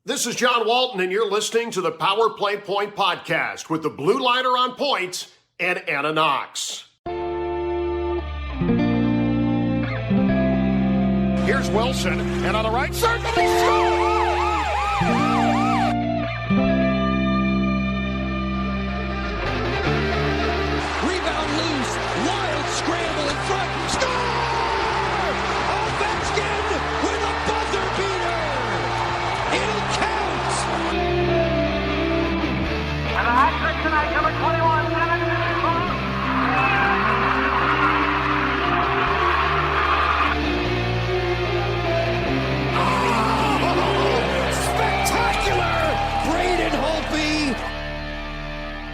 This is John Walton, and you're listening to the Power Play Point podcast with the Blue Liner on Point and Anna Knox. Here's Wilson, and on the right circle, he scores! Rebound loose, wild scramble in front, score! Ovechkin with a buzzer beater! It'll count! And the hat trick tonight, number 21,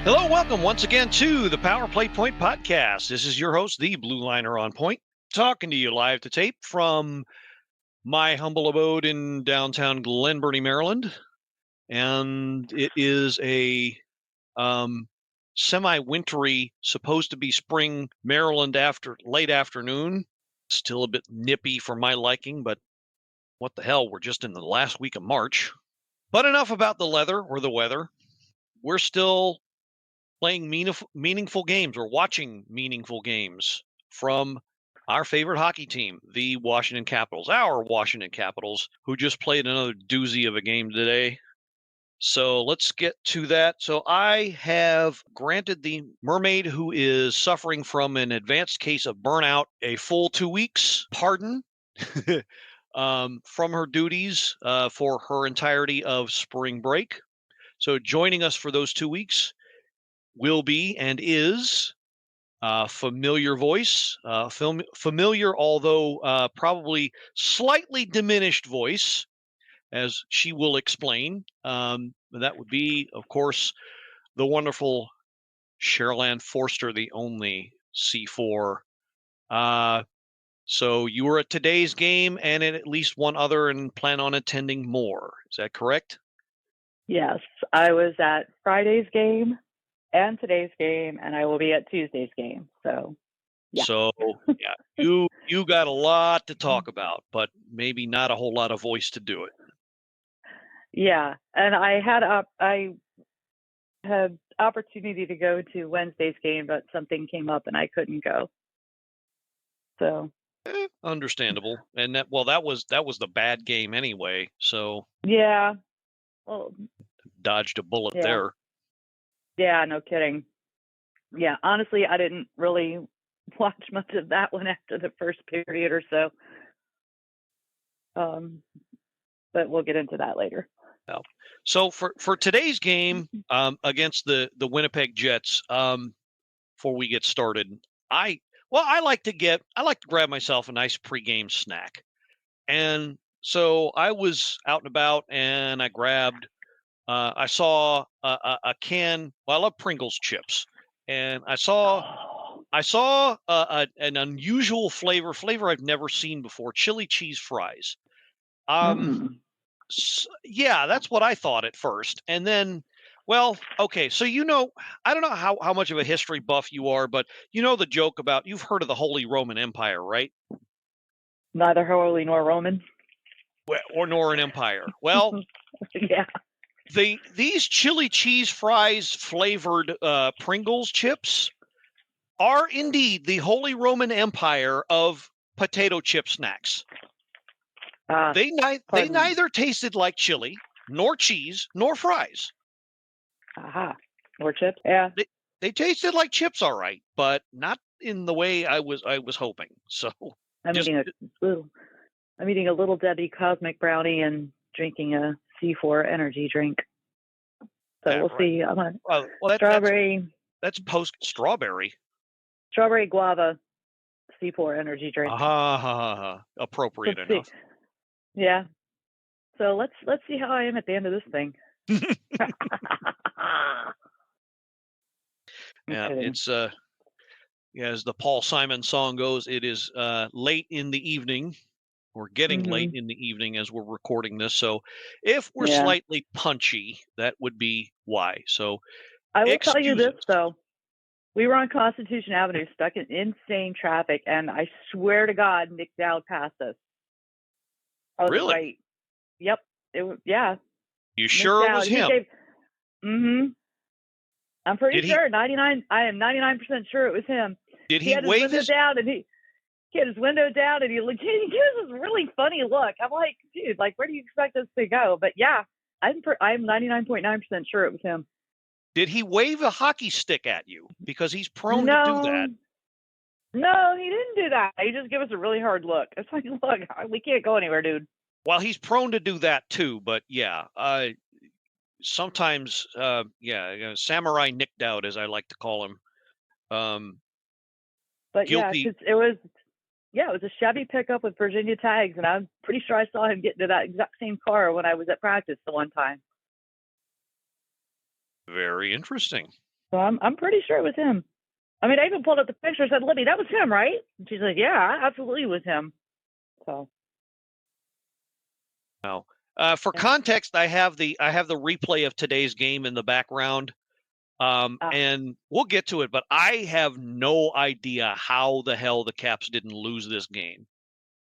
Hello, welcome once again to the Power Play Point podcast. This is your host, the Blue Liner on Point, talking to you live to tape from my humble abode in downtown Glen Burnie, Maryland. And it is a semi-wintry, supposed to be spring Maryland late afternoon. Still a bit nippy for my liking, but what the hell, we're just in the last week of March. But enough about the weather. We're still playing meaningful games or watching meaningful games from our favorite hockey team, the Washington Capitals, our Washington Capitals, who just played another doozy of a game today. So let's get to that. So I have granted the Mermaid, who is suffering from an advanced case of burnout, a full 2 weeks pardon from her duties for her entirety of spring break. So joining us for those 2 weeks will be and is familiar voice, familiar, although probably slightly diminished voice, as she will explain. That would be, of course, the wonderful Cheryl Anne Forster, the only C4. So you were at today's game and at least one other and plan on attending more. Is that correct? Yes, I was at Friday's game and today's game, and I will be at Tuesday's game. So, yeah. So, yeah, you got a lot to talk about, but maybe not a whole lot of voice to do it. Yeah, and I had opportunity to go to Wednesday's game, but something came up and I couldn't go. So, understandable. And that was the bad game anyway. So, yeah, well, dodged a bullet there. Yeah, no kidding. Yeah, honestly, I didn't really watch much of that one after the first period or so. But we'll get into that later. So for today's game against the Winnipeg Jets, before we get started, I like to grab myself a nice pregame snack. And so I was out and about and I grabbed I saw a can. Well, I love Pringles chips, and I saw an unusual flavor I've never seen before: chili cheese fries. Yeah, that's what I thought at first, and then, well, okay. So I don't know how much of a history buff you are, but you know the joke about you've heard of the Holy Roman Empire, right? Neither Holy nor Roman. Nor an empire. Well, yeah. These chili cheese fries flavored Pringles chips are indeed the Holy Roman Empire of potato chip snacks. They neither tasted like chili, nor cheese, nor fries. Or chips, yeah. They tasted like chips, all right, but not in the way I was hoping. So I'm eating a little Debbie Cosmic brownie and drinking a C4 energy drink. So we'll see. I'm strawberry. That's post strawberry. Strawberry guava C4 energy drink. Appropriate enough. Yeah. So let's see how I am at the end of this thing. Yeah, it's as the Paul Simon song goes, it is late in the evening. We're getting late in the evening as we're recording this. So if we're slightly punchy, that would be why. So I will tell you this, though. We were on Constitution Avenue, stuck in insane traffic, and I swear to God, Nick Dowd passed us. I was really? right. Yep. You sure it was him? I'm pretty sure. 99. I am 99% sure it was him. Did he wave his down and he had his window down and he gives this really funny look. I'm like, dude, like, where do you expect this to go? But yeah, I'm 99.9% sure it was him. Did he wave a hockey stick at you? Because he's prone to do that. No, he didn't do that. He just gave us a really hard look. It's like, look, we can't go anywhere, dude. Well, he's prone to do that too. But yeah, sometimes, samurai nicked out, as I like to call him. But guilty. Yeah, it was a Chevy pickup with Virginia tags, and I'm pretty sure I saw him get into that exact same car when I was at practice the one time. Very interesting. So I'm pretty sure it was him. I mean, I even pulled up the picture and said, Libby, that was him, right? And she's like, yeah, absolutely was him. So. No. For context, I have the replay of today's game in the background. And we'll get to it, but I have no idea how the hell the Caps didn't lose this game.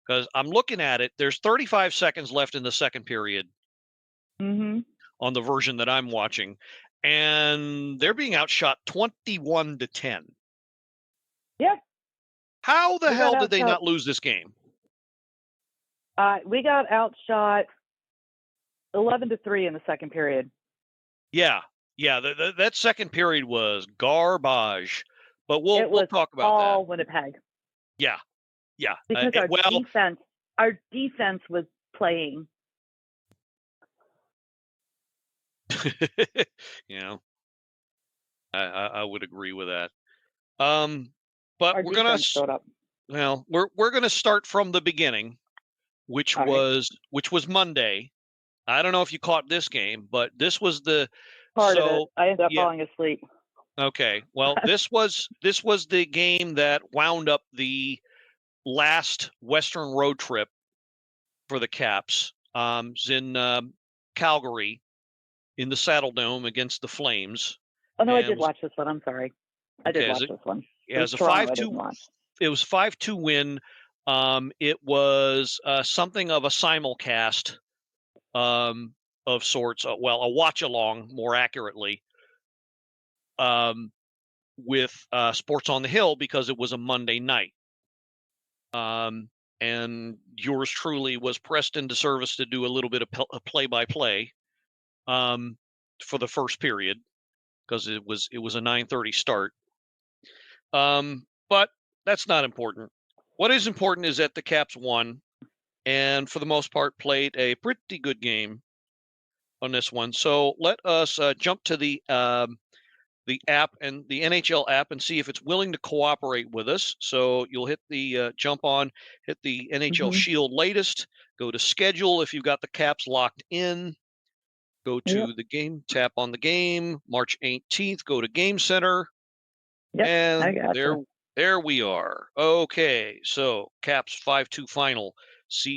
Because I'm looking at it, there's 35 seconds left in the second period on the version that I'm watching, and they're being outshot 21-10. Yeah. How the hell did they not lose this game? We got outshot 11-3 in the second period. Yeah. Yeah, that second period was garbage, but we'll talk about that. All Winnipeg. Yeah. Because our defense was playing. I would agree with that. But we're gonna start from the beginning, which was Monday. I don't know if you caught this game, but this was the part of it. I ended up falling asleep. Okay. Well, this was the game that wound up the last Western road trip for the Caps. It was in Calgary in the Saddle Dome against the Flames. Oh no, I did watch this one. I'm sorry. I did watch this one. Yeah, it was a 5-2. It was 5-2 win. It was something of a simulcast of sorts. A watch along, more accurately, with Sports on the Hill, because it was a Monday night. And yours truly was pressed into service to do a little bit of play-by-play for the first period, because it was a 9:30 start. But that's not important. What is important is that the Caps won, and for the most part played a pretty good game on this one. So let us jump to the app, and the NHL app, and see if it's willing to cooperate with us. So you'll hit the hit the NHL Shield latest, go to schedule if you've got the Caps locked in, go to the game, tap on the game, March 18th, go to Game Center, and there we are. Okay, so Caps 5-2 final,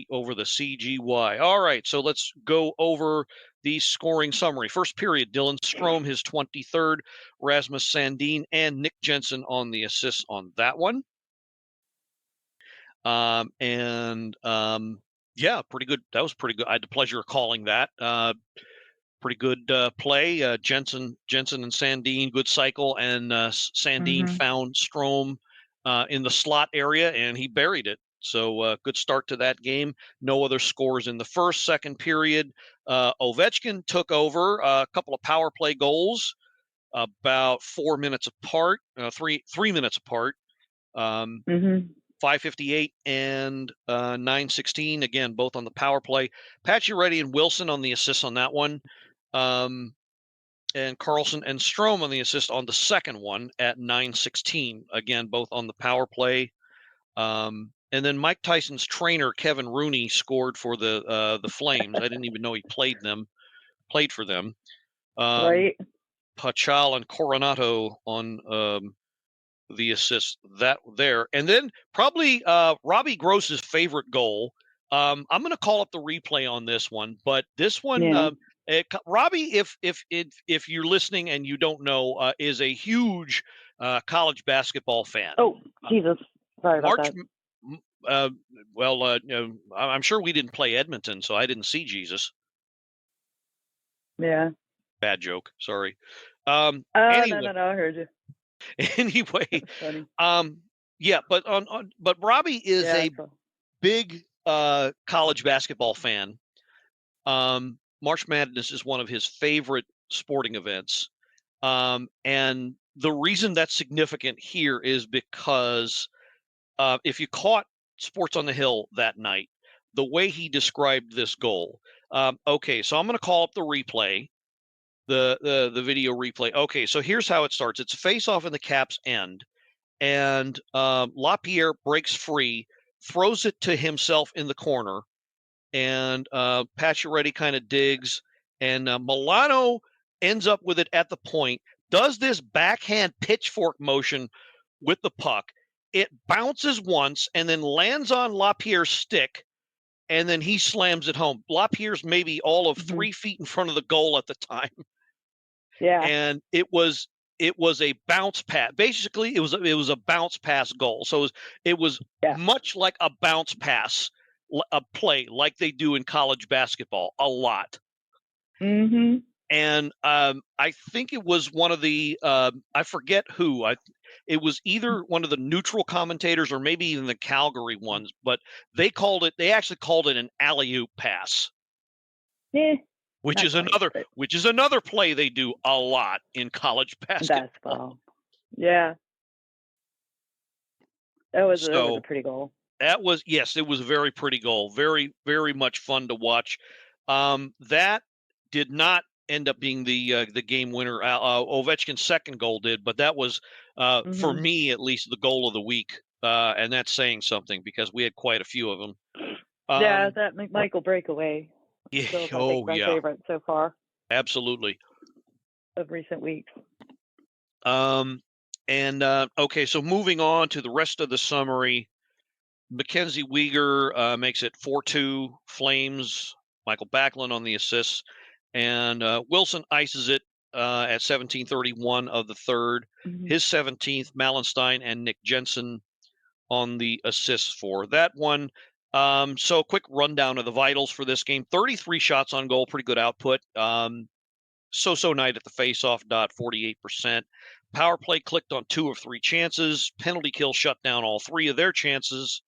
over the CGY. All right, so let's go over the scoring summary. First period, Dylan Strome, his 23rd, Rasmus Sandin and Nick Jensen on the assists on that one. Pretty good. That was pretty good. I had the pleasure of calling that. Pretty good play. Jensen and Sandin, good cycle, and Sandin found Strome in the slot area, and he buried it. So good start to that game. No other scores in the second period. Ovechkin took over a couple of power play goals, about 4 minutes apart, 3 minutes apart. 5:58 and 9:16, again, both on the power play. Pacioretty and Wilson on the assists on that one. And Carlson and Strome on the assist on the second one at 9:16, again, both on the power play. And then Mike Tyson's trainer, Kevin Rooney, scored for the Flames. I didn't even know he played for them. Right. Pachal and Coronato on the assist there. And then probably Robbie Gross's favorite goal. I'm going to call up the replay on this one, but this one, Robbie, if you're listening and you don't know, is a huge college basketball fan. Oh, Jesus. Sorry about that. I'm sure we didn't play Edmonton, so I didn't see Jesus. Yeah. Bad joke. Sorry. Oh, Anyway, no, I heard you. Anyway, That's funny. yeah, but Robbie is Yeah, a big college basketball fan. March Madness is one of his favorite sporting events. And the reason that's significant here is because if you caught Sports on the Hill that night, the way he described this goal. Okay, so I'm going to call up the replay, the video replay. Okay, so here's how it starts. It's a face-off in the Caps' end, and LaPierre breaks free, throws it to himself in the corner, and Pacioretty kind of digs, and Milano ends up with it at the point, does this backhand pitchfork motion with the puck. It bounces once and then lands on LaPierre's stick, and then he slams it home. LaPierre's maybe all of 3 feet in front of the goal at the time. Yeah. And it was a bounce pass. Basically, it was a bounce pass goal. So it was much like a bounce pass, a play like they do in college basketball a lot. Mm-hmm. And I think it was one of the I forget who. It was either one of the neutral commentators or maybe even the Calgary ones, but they actually called it an alley-oop pass. Yeah. Which is another play they do a lot in college basketball. Yeah. That was a pretty goal. It was a very pretty goal. Very, very much fun to watch. That did not end up being the game winner. Ovechkin's second goal did, but that was for me at least the goal of the week, and that's saying something because we had quite a few of them. That McMichael breakaway. Yeah, still, my favorite so far. Absolutely. Of recent weeks. Okay, so moving on to the rest of the summary, Mackenzie Weegar makes it 4-2 Flames. Michael Backlund on the assists, and Wilson ices it at 17:31 of the third. His 17th, Malenstein and Nick Jensen on the assists for that one. So quick rundown of the vitals for this game. 33 shots on goal, pretty good output. So night at the faceoff dot, 48%. Power play clicked on 2 of 3 chances. Penalty kill shut down all 3 of their chances.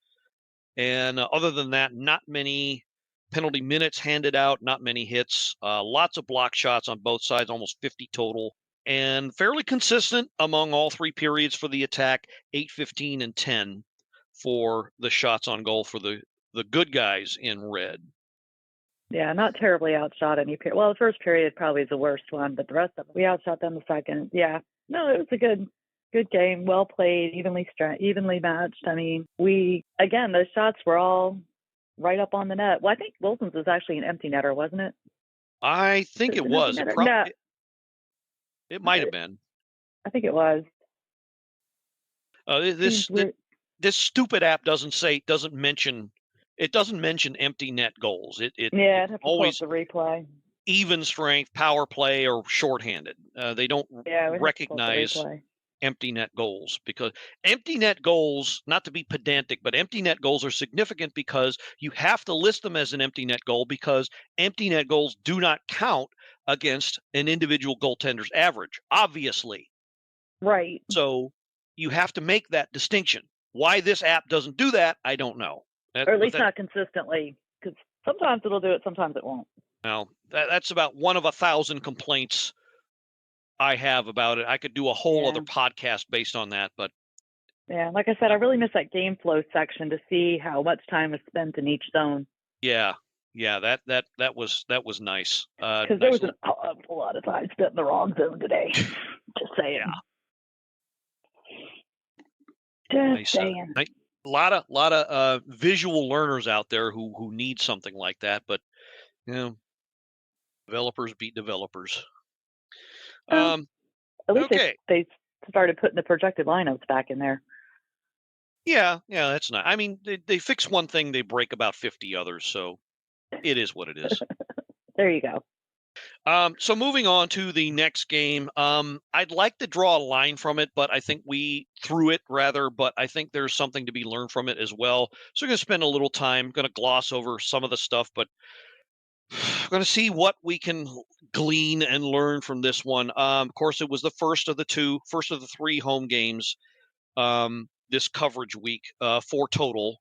And other than that, not many penalty minutes handed out, not many hits. Lots of block shots on both sides, almost 50 total. And fairly consistent among all 3 periods for the attack, 8, 15, and 10 for the shots on goal for the good guys in red. Yeah, not terribly outshot any period. Well, the first period probably is the worst one, but the rest of it, we outshot them the second. Yeah, no, it was a good game, well played, evenly matched. I mean, those shots were all right up on the net. Well, I think Wilson's was actually an empty netter, wasn't it? I think it was. It might have been. I think it was. This stupid app doesn't mention empty net goals. It always the replay. Even strength, power play, or shorthanded. They don't recognize empty net goals because empty net goals, not to be pedantic, but empty net goals are significant because you have to list them as an empty net goal because empty net goals do not count against an individual goaltender's average, obviously. Right. So you have to make that distinction. Why this app doesn't do that, I don't know. Or at least not consistently, because sometimes it'll do it, sometimes it won't. Well, that's about one of 1,000 complaints I have about it. I could do a whole other podcast based on that, but yeah, like I said, I really miss that game flow section to see how much time is spent in each zone. Yeah, that was nice. Because there was an awful lot of time spent in the wrong zone today. Just saying. Yeah. Just saying. A lot of visual learners out there who need something like that, but developers beat developers. At least they started putting the projected lineups back in there. Yeah, that's nice. I mean, they fix one thing, they break about 50 others, so it is what it is. There you go. So moving on to the next game, I'd like to draw a line from it, but I think we threw it rather, but I think there's something to be learned from it as well. So I'm going to spend a little time, going to gloss over some of the stuff, but going to see what we can glean and learn from this one. Of course, it was the first of the three home games this coverage week, 4 total.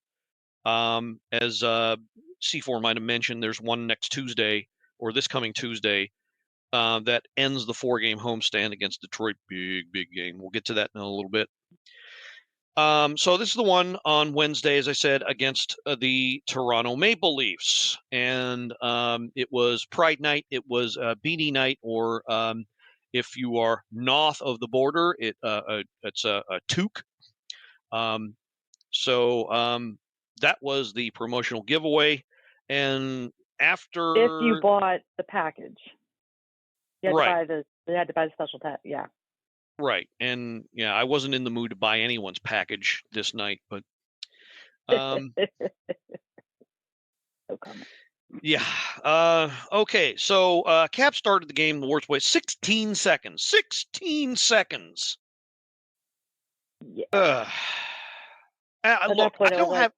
As C4 might have mentioned, there's one next Tuesday, or this coming Tuesday, that ends the 4-game homestand against Detroit. Big game. We'll get to that in a little bit. So this is the one on Wednesday, as I said, against the Toronto Maple Leafs. And it was Pride Night. It was Beanie Night, or if you are north of the border, it's a toque. That was the promotional giveaway. And after... If you bought the package. You had to buy the special pack, yeah. Right. And yeah, I wasn't in the mood to buy anyone's package this night, but No comment. yeah. Okay. So Cap started the game the worst way. 16 seconds. 16 seconds. Yeah. Look, I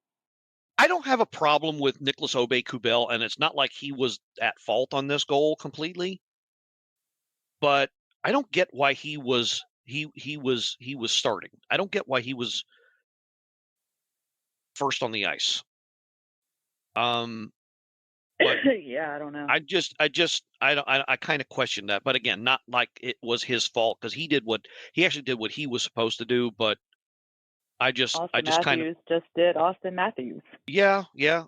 don't have a problem with Nicholas Aube-Kubel, and it's not like he was at fault on this goal completely. But I don't get why he was starting. I don't get why he was first on the ice. But yeah, I don't know. I kind of question that. But again, not like it was his fault, because he actually did what he was supposed to do. But Austin Matthews just did Austin Matthews. Yeah,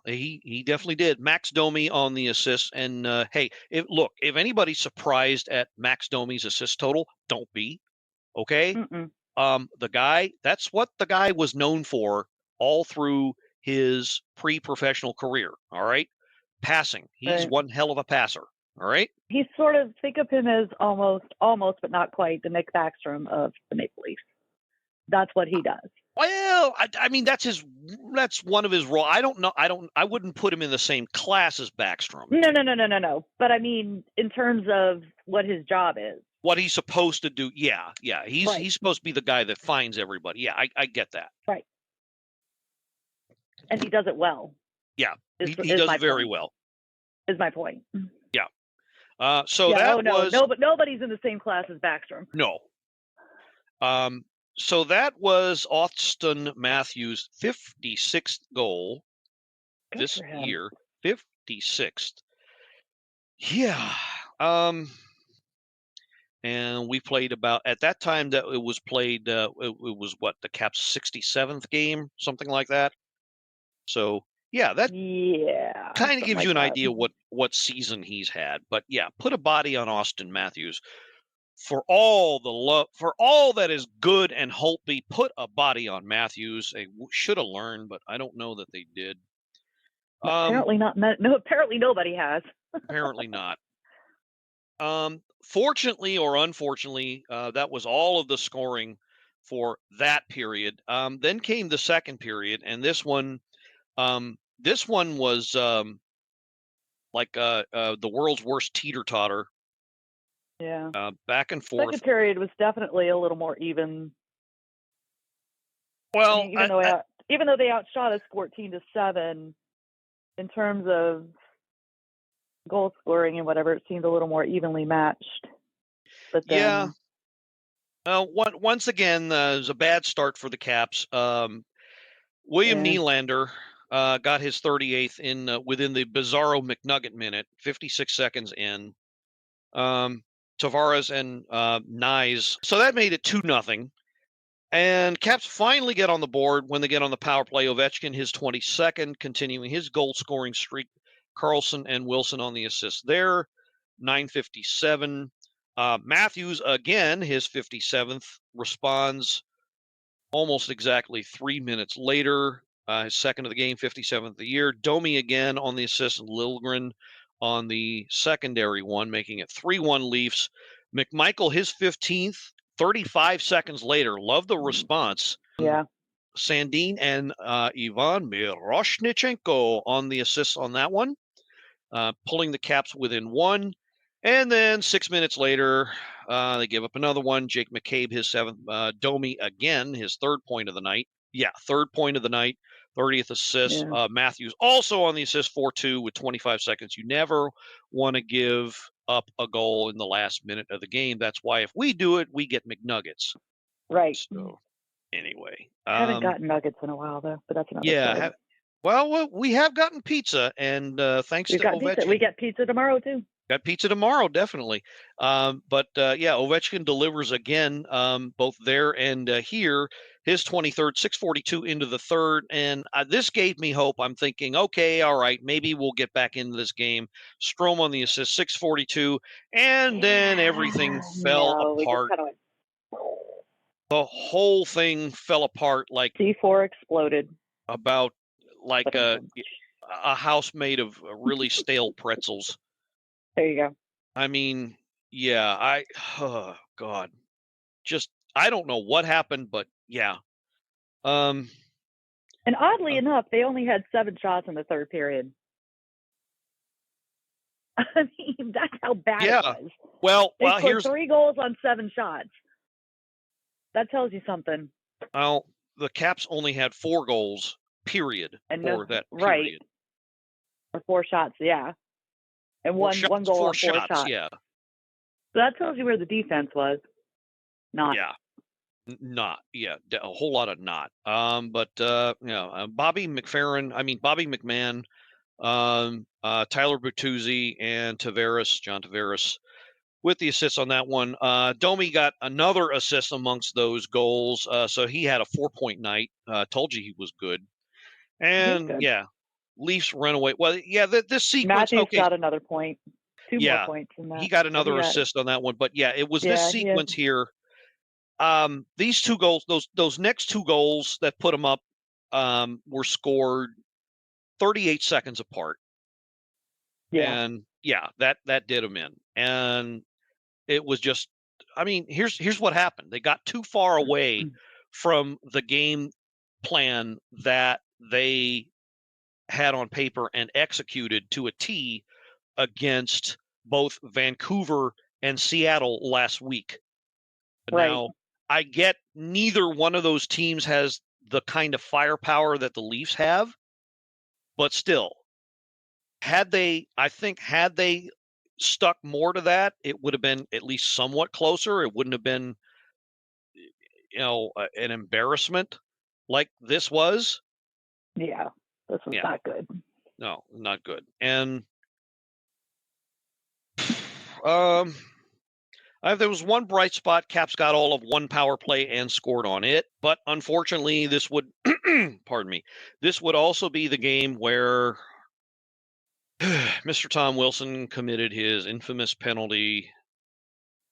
he definitely did. Max Domi on the assist, and hey, if anybody's surprised at Max Domi's assist total, don't be. Okay, that's what the guy was known for all through his pre-professional career. All right, passing. He's one hell of a passer. All right. He sort of, think of him as almost, but not quite, the Nick Backstrom of the Maple Leafs. That's what he does. Well, I mean, that's one of his roles. I wouldn't put him in the same class as Backstrom. No. But I mean, in terms of what his job is. What he's supposed to do. Yeah. He's supposed to be the guy that finds everybody. Yeah, I get that. Right. And he does it well. Yeah, he does it very well. Is my point. Yeah. But nobody's in the same class as Backstrom. No. So that was Austin Matthews' 56th goal this year. 56th. Yeah. And we played at that time that it was played, it was what, the Caps' 67th game, something like that. So yeah, that kind of gives you an idea what season he's had. But yeah, put a body on Austin Matthews. For all the love, for all that is good and Holtby, put a body on Matthews. They should have learned, but I don't know that they did. Apparently not. No, apparently nobody has. Apparently not. Fortunately or unfortunately, that was all of the scoring for that period. Then came the second period, and this one was like the world's worst teeter-totter. Yeah. Back and forth. Second period was definitely a little more even. Well, even though they outshot us 14-7, in terms of goal scoring and whatever, it seemed a little more evenly matched. But then, once again, it was a bad start for the Caps. William Nylander got his 38th within the Bizarro McNugget minute, 56 seconds in. Tavares and Nyes. So that made it 2-0. And Caps finally get on the board when they get on the power play. Ovechkin, his 22nd, continuing his goal-scoring streak. Carlson and Wilson on the assist there. 9:57. Matthews, again, his 57th, responds almost exactly 3 minutes later. His second of the game, 57th of the year. Domi again on the assist, and Liljegren on the secondary one, making it 3-1 Leafs. McMichael, his 15th, 35 seconds later. Love the response. Yeah. Sandin and Ivan Miroshnichenko on the assists on that one, pulling the Caps within one. And then 6 minutes later, they give up another one. Jake McCabe, his 7th. Domi again, his third point of the night. Yeah, third point of the night. 30th assist. Yeah. Matthews also on the assist 4-2 with 25 seconds. You never want to give up a goal in the last minute of the game. That's why if we do it, we get McNuggets. Right. So anyway, Haven't gotten nuggets in a while though, but that's another yeah. story. Well, we have gotten pizza, and thanks We've to got Ovechkin. pizza. We get pizza tomorrow too. Got pizza tomorrow, definitely. But Ovechkin delivers again, both there and here. His 23rd, 6:42 into the third, and this gave me hope. I'm thinking, okay, all right, maybe we'll get back into this game. Strome on the assist, 6:42, and then everything fell apart. The whole thing fell apart like C4 exploded. about like a house made of really stale pretzels. There you go. I mean, yeah, oh God, just I don't know what happened, but yeah. And oddly enough, they only had 7 shots in the third period. I mean, that's how bad it was. Well, they scored here's 3 goals on 7 shots. That tells you something. Well, the Caps only had 4 goals, period, that period. Right. Or 4 shots, yeah. And one goal on 4 shots. Yeah. So that tells you where the defense was. Not. Yeah. Not. Yeah. A whole lot of not. But Bobby McMahon, Tyler Bertuzzi, and John Tavares, with the assists on that one. Domi got another assist amongst those goals, so he had a 4-point night. Told you he was good. And yeah, Leafs run away. Well, yeah, this sequence. Matthews got another point. 2 more points in that. He got another assist on that one. But yeah, it was this sequence here. These 2 goals, those next 2 goals that put them up, were scored 38 seconds apart. Yeah. And yeah, that did them in. And it was just, I mean, here's what happened. They got too far away from the game plan that they had on paper and executed to a T against both Vancouver and Seattle last week. Right. Now, I get neither one of those teams has the kind of firepower that the Leafs have, but still, had they stuck more to that, it would have been at least somewhat closer. It wouldn't have been, an embarrassment like this was. Yeah, this was not good. No, not good. And there was one bright spot. Caps got all of 1 power play and scored on it. But unfortunately, this would, pardon me, this would also be the game where Mr. Tom Wilson committed his infamous penalty,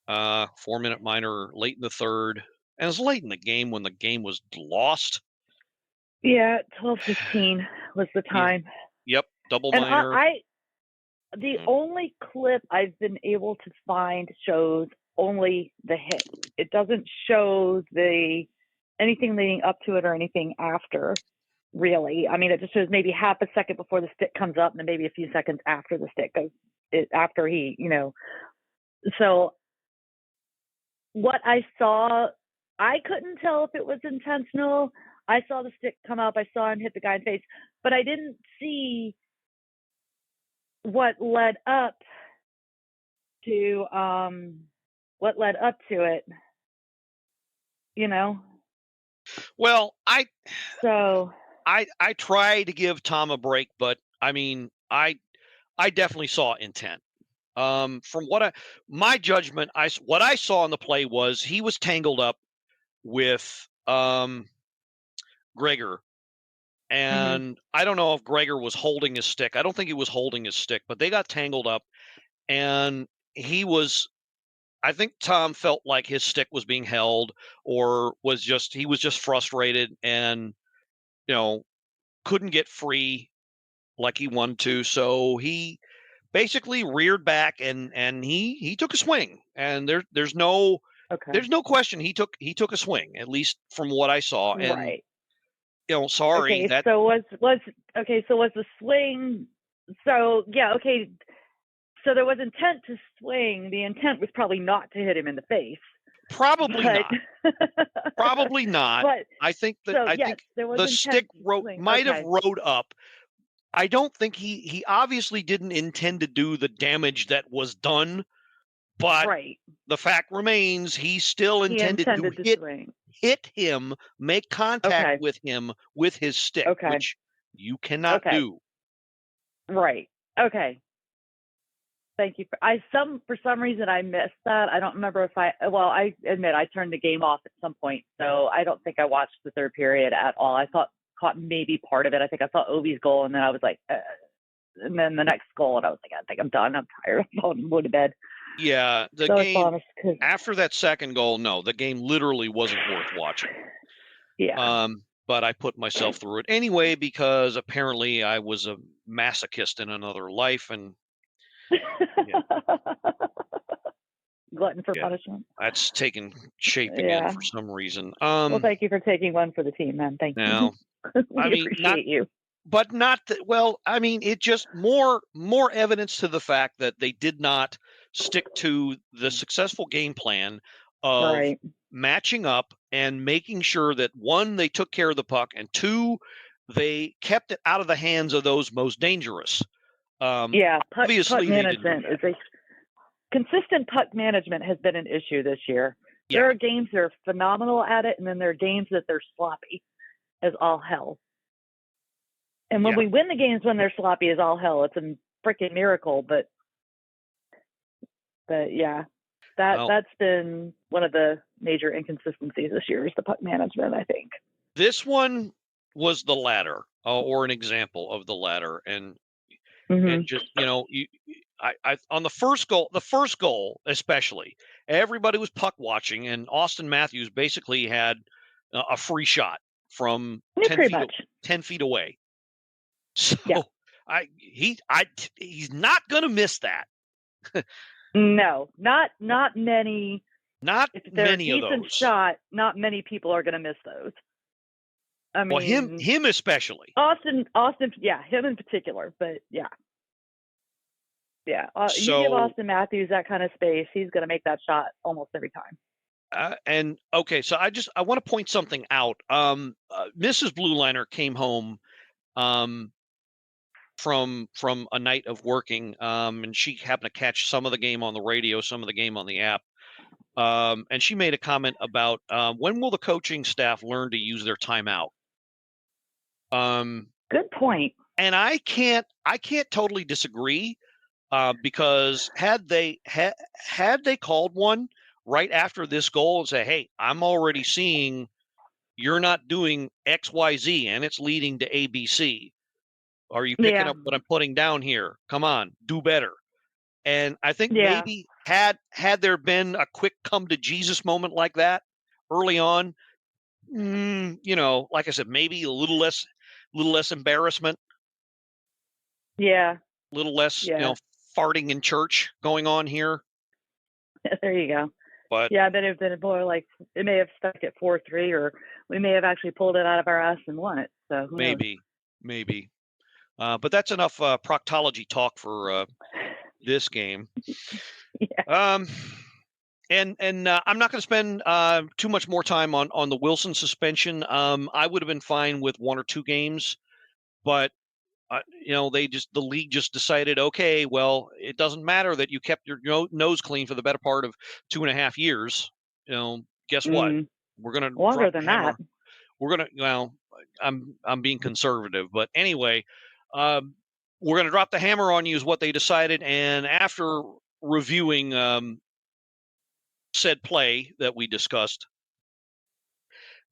4-minute minor late in the third. And it was late in the game when the game was lost. Yeah, 12:15 was the time. Yep, double minor. The only clip I've been able to find shows only the hit. It doesn't show anything leading up to it or anything after, really. I mean, it just shows maybe half a second before the stick comes up and then maybe a few seconds after the stick goes, after he, So what I saw, I couldn't tell if it was intentional. I saw the stick come up. I saw him hit the guy in the face, but I didn't see what led up to it, Well, I I try to give Tom a break, but I mean, I definitely saw intent. From my judgment, what I saw in the play was he was tangled up with Gregor. And I don't know if Gregor was holding his stick. I don't think he was holding his stick, but they got tangled up, and I think Tom felt like his stick was being held, or he was just frustrated and, couldn't get free like he wanted to. So he basically reared back and he took a swing, and there's no question. He took a swing, at least from what I saw. And, right. Sorry. Okay, so was the swing? So yeah, okay. So there was intent to swing. The intent was probably not to hit him in the face. Probably but, not. Probably not. But I think that so I yes, think there was the intent stick to swing. might have Okay. rode up. I don't think he obviously didn't intend to do the damage that was done, but Right. the fact remains he still He intended intended to to swing. hit him, make contact Okay. with him with his stick, Okay. which you cannot Okay. do. Right. Okay. Thank you. For some reason I missed that. I don't remember if I admit I turned the game off at some point, so I don't think I watched the third period at all. I caught maybe part of it. I think I saw Ovi's goal, and then I was like, and then the next goal, and I was like, I think I'm done. I'm tired. I'm going to bed. Yeah, the So game after that second goal, no, the game literally wasn't worth watching. Yeah. But I put myself through it anyway because apparently I was a masochist in another life, and Glutton for punishment. that's taken shape again for some reason. Well, thank you for taking one for the team, man. Thank you. We appreciate you. But not that. Well, I mean, it just more evidence to the fact that they did not stick to the successful game plan of matching up and making sure that, one, they took care of the puck, and two, they kept it out of the hands of those most dangerous. Puck obviously management is consistent puck management has been an issue this year. Yeah. There are games that are phenomenal at it, and then there are games that they're sloppy as all hell. And when we win the games when they're sloppy as all hell, it's a freaking miracle. But yeah, that's been one of the major inconsistencies this year is the puck management, I think. This one was the latter, or an example of the latter, and just I on the first goal especially, everybody was puck watching, and Austin Matthews basically had a free shot from 10 feet away. So he's not going to miss that. No, not many. Not if they're many a of decent those. Shot. Not many people are going to miss those. I mean, well, him especially. Austin, yeah, him in particular, but yeah. You give Austin Matthews that kind of space, he's going to make that shot almost every time. And okay, so I want to point something out. Mrs. Blue Liner came home from a night of working, and she happened to catch some of the game on the radio, some of the game on the app. And she made a comment about when will the coaching staff learn to use their timeout? Good point. And I can't totally disagree, because had they called one right after this goal and say, hey, I'm already seeing you're not doing XYZ and it's leading to ABC. Are you picking up what I'm putting down here? Come on, do better. And I think maybe had there been a quick come to Jesus moment like that early on, like I said, maybe a little less embarrassment. Yeah. A little less, farting in church going on here. There you go. But yeah, but it would have been more like it may have stuck at 4-3, or we may have actually pulled it out of our ass and won it. So who knows? Maybe. But that's enough proctology talk for this game. Yeah. And I'm not going to spend too much more time on the Wilson suspension. I would have been fine with 1 or 2 games, but the league just decided, okay, well, it doesn't matter that you kept your nose clean for the better part of 2.5 years. Guess what? We're going to longer than that. We're going to, well, I'm being conservative, but anyway, we're going to drop the hammer on you is what they decided. And after reviewing said play that we discussed,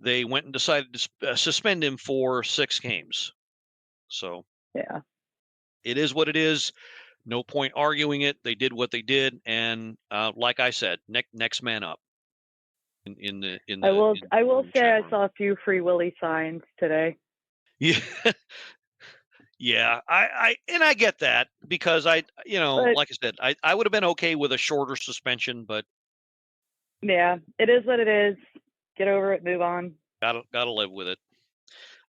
they went and decided to suspend him for 6 games. So yeah, it is what it is. No point arguing it. They did what they did, and like I said, next man up. I will say I saw a few Free Willy signs today. Yeah. Yeah, I get that, because like I said, I would have been okay with a shorter suspension, but yeah, it is what it is. Get over it, move on. Gotta live with it.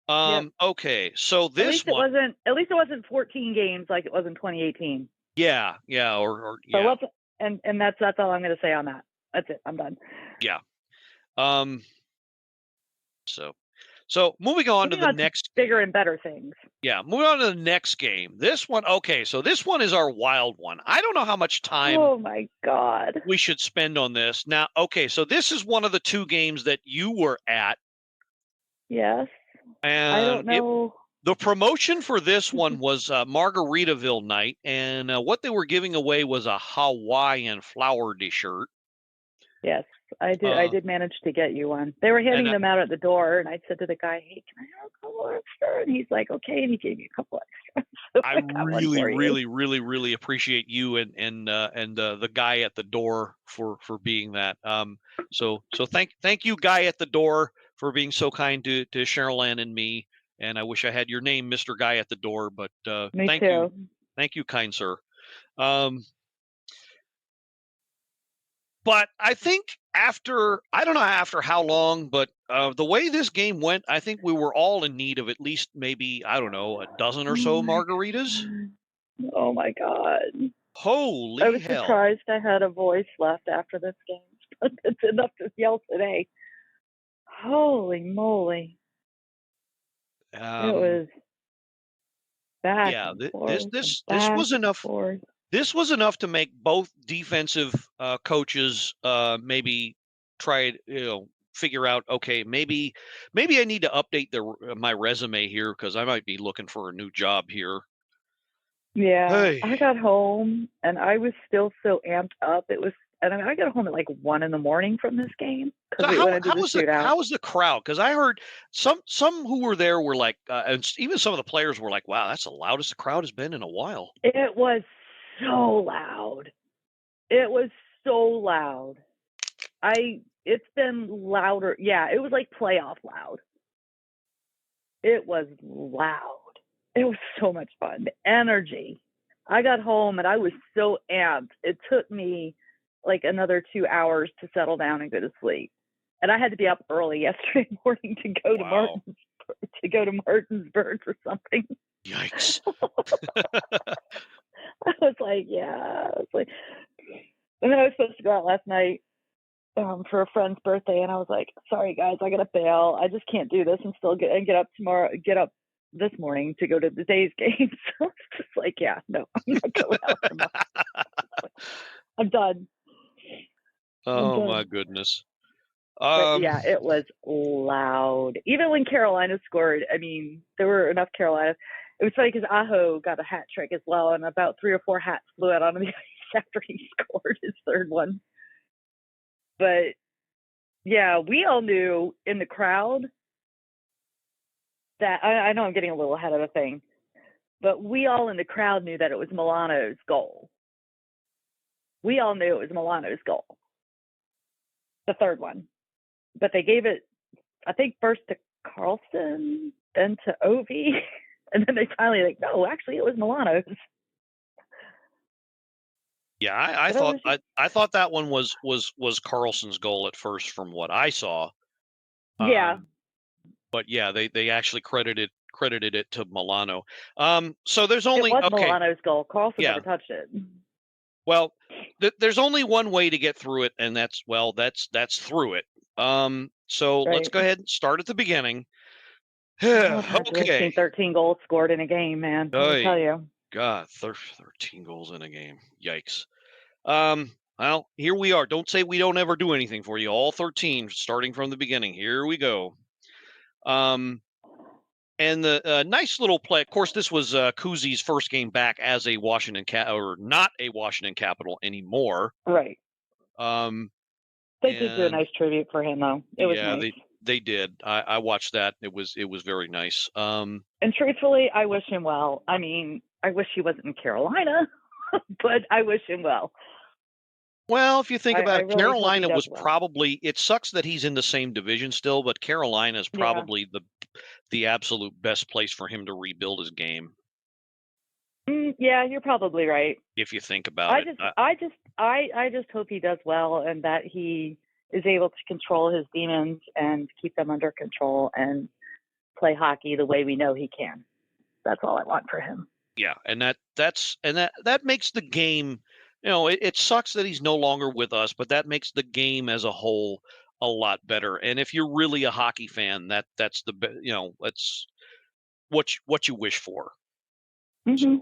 Okay, so this at least it wasn't 14 games like it was in 2018. Yeah, or yeah. So and that's all I'm going to say on that. That's it. I'm done. Yeah. So moving on to the next bigger and better things. Yeah, moving on to the next game. This one, okay, so this one is our wild one. I don't know how much time Oh my God. we should spend on this. Now, okay, so this is one of the two games that you were at. Yes. And I don't know. The promotion for this one was Margaritaville night, and what they were giving away was a Hawaiian flower shirt. Yes, I did. I did manage to get you one. They were handing them out at the door, and I said to the guy, "Hey, can I have a couple extra?" And he's like, "Okay," and he gave me a couple extra. So I really appreciate you and the guy at the door for being that. So thank you, guy at the door, for being so kind to Cheryl Anne and me. And I wish I had your name, Mr. Guy at the door, but me too. Thank you, kind sir. But I think after, I don't know after how long, but the way this game went, I think we were all in need of at least maybe, I don't know, a dozen or so margaritas. Oh my God. Holy I was hell. surprised I had a voice left after this game, but it's enough to yell today. Holy moly. It was back. Yeah, and forth this and was enough. forth. This was enough to make both defensive coaches maybe try figure out, okay, maybe I need to update my resume here because I might be looking for a new job here. Yeah, Hey. I got home and I was still so amped up. And I got home at like 1 a.m. from this game. So how was the crowd? Because I heard some who were there were like, and even some of the players were like, "Wow, that's the loudest the crowd has been in a while." It was so loud. It was so loud. It's been louder. Yeah, it was like playoff loud. It was loud. It was so much fun. The energy. I got home and I was so amped. It took me like another 2 hours to settle down and go to sleep. And I had to be up early yesterday morning to go to Martinsburg for something. Yikes. I was like, yeah. And then I was supposed to go out last night for a friend's birthday, and I was like, sorry guys, I gotta bail. I just can't do this and still get up this morning to go to the day's game. So it's just like, yeah, no, I'm not going out tomorrow. I'm done. Oh my goodness. But yeah, it was loud. Even when Carolina scored, I mean, there were enough Carolina. It was funny because Aho got a hat trick as well, and about 3 or 4 hats flew out onto the ice after he scored his third one. But yeah, we all knew in the crowd that I know I'm getting a little ahead of the thing, but we all in the crowd knew that it was Milano's goal. We all knew it was Milano's goal, the third one. But they gave it, I think, first to Carlson, then to Ovi, and then they finally like, no, actually, it was Milano's. Yeah, I thought that one was Carlson's goal at first, from what I saw. Yeah. But yeah, they actually credited it to Milano. So there's only it was Milano's goal. Carlson never touched it. Well, there's only one way to get through it, and that's through it. So let's go ahead and start at the beginning. Okay. 13 goals scored in a game, man. Let me tell you. God, 13 goals in a game. Yikes. Well, here we are. Don't say we don't ever do anything for you. All 13, starting from the beginning. Here we go. And the nice little play. Of course, this was Kuzi's first game back as a Washington or not a Washington Capital anymore. Right. They did do a nice tribute for him, though. It was nice. They did. I watched that. It was very nice. And truthfully, I wish him well. I mean, I wish he wasn't in Carolina, but I wish him well. Well, if you think about it, really Carolina was probably, it sucks that he's in the same division still, but Carolina is probably the absolute best place for him to rebuild his game. Yeah, you're probably right. If you think about it. I just hope he does well and that he is able to control his demons and keep them under control and play hockey the way we know he can. That's all I want for him. Yeah, and that makes the game it sucks that he's no longer with us, but that makes the game as a whole a lot better. And if you're really a hockey fan, that's that's what you wish for. Mm-hmm.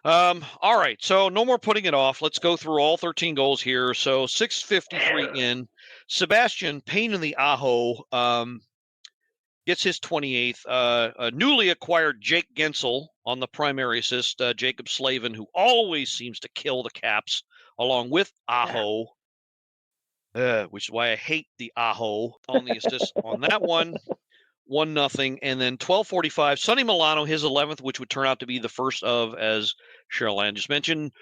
All right, so no more putting it off. Let's go through all 13 goals here. So 6:53 in, Sebastian Pain in the Aho gets his 28th. Newly acquired Jake Gensel on the primary assist. Jacob Slavin, who always seems to kill the Caps, along with Aho, which is why I hate the Aho on the assist on that one. 1-0, and then 12:45, Sonny Milano, his 11th, which would turn out to be the first of, as Cheryl Anne just mentioned,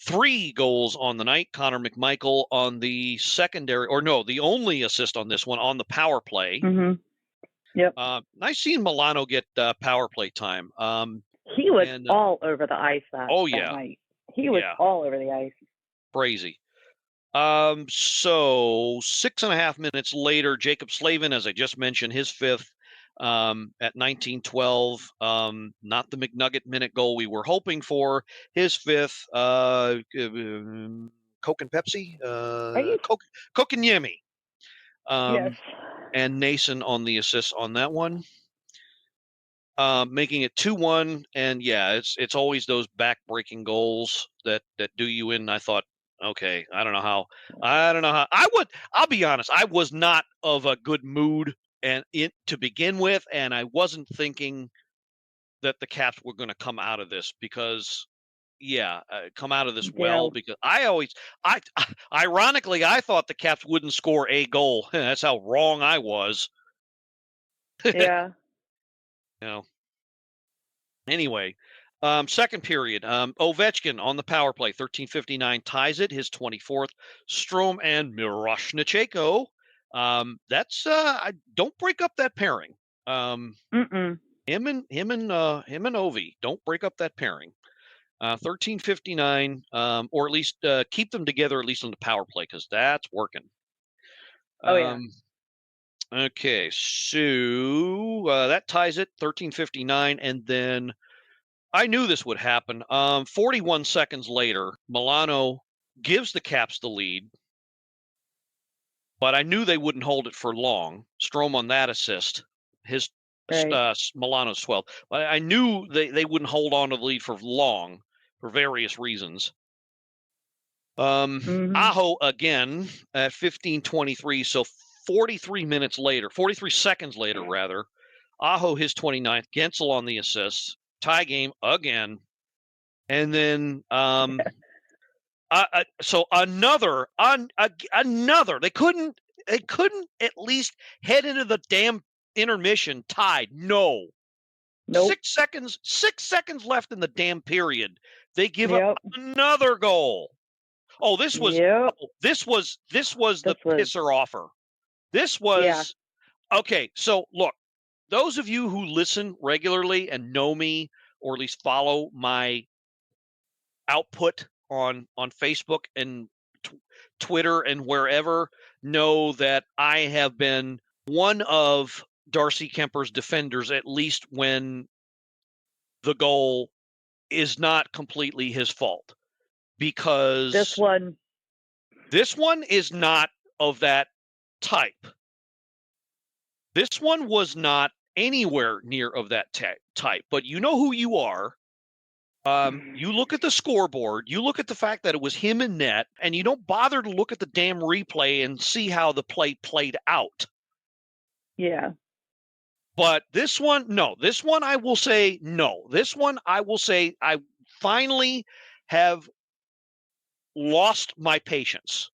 3 goals on the night. Connor McMichael on the secondary, or no, the only assist on this one on the power play. Mm-hmm. Yep. Nice seeing Milano get power play time. He was all over the ice that night. He was all over the ice. Crazy. So 6.5 minutes later, Jacob Slavin, as I just mentioned, his 5th at 19:12. Not the McNugget minute goal we were hoping for. His 5th. Coke and Pepsi. Coke and Yemi. Yes. And Nason on the assist on that one. Making it 2-1, and it's always those back-breaking goals that do you in. I thought, okay, I don't know how. I'll be honest, I was not of a good mood to begin with, and I wasn't thinking that the Caps were going to come out of this because because ironically, I thought the Caps wouldn't score a goal. That's how wrong I was. Yeah. Anyway, second period, Ovechkin on the power play, 13:59, ties it, his 24th. Strome and Miroshnichenko. That's don't break up that pairing. Him and Ovi, don't break up that pairing. 13:59, or at least keep them together, at least on the power play, because that's working. Okay, so that ties it, 13:59, and then I knew this would happen. 41 seconds later, Milano gives the Caps the lead, but I knew they wouldn't hold it for long. Strome on that assist, his Milano's 12. But I knew they wouldn't hold on to the lead for long for various reasons. Aho again at 15:23, so 43 seconds later, rather. Aho his 29th, Gensel on the assists, tie game again, and then so another. They couldn't at least head into the damn intermission tied. No. Nope. 6 seconds left in the damn period. They give up another goal. Oh, this was the pisser offer. This was okay. So look, those of you who listen regularly and know me, or at least follow my output on Facebook and Twitter and wherever, know that I have been one of Darcy Kemper's defenders, at least when the goal is not completely his fault, because this one is not of that type. This one was not anywhere near of that type, but you know who you are. You look at the scoreboard, you look at the fact that it was him in net, and you don't bother to look at the damn replay and see how the play played out. Yeah. But this one I will say no. This one I will say I finally have lost my patience.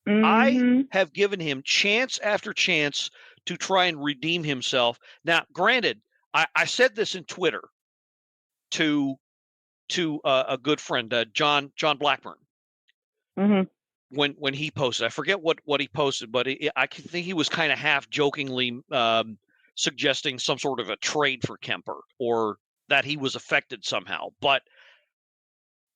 I have given him chance after chance to try and redeem himself. Now, granted, I said this in Twitter to a good friend, John Blackburn, when he posted. I forget what he posted, but I think he was kind of half jokingly suggesting some sort of a trade for Kemper, or that he was affected somehow. But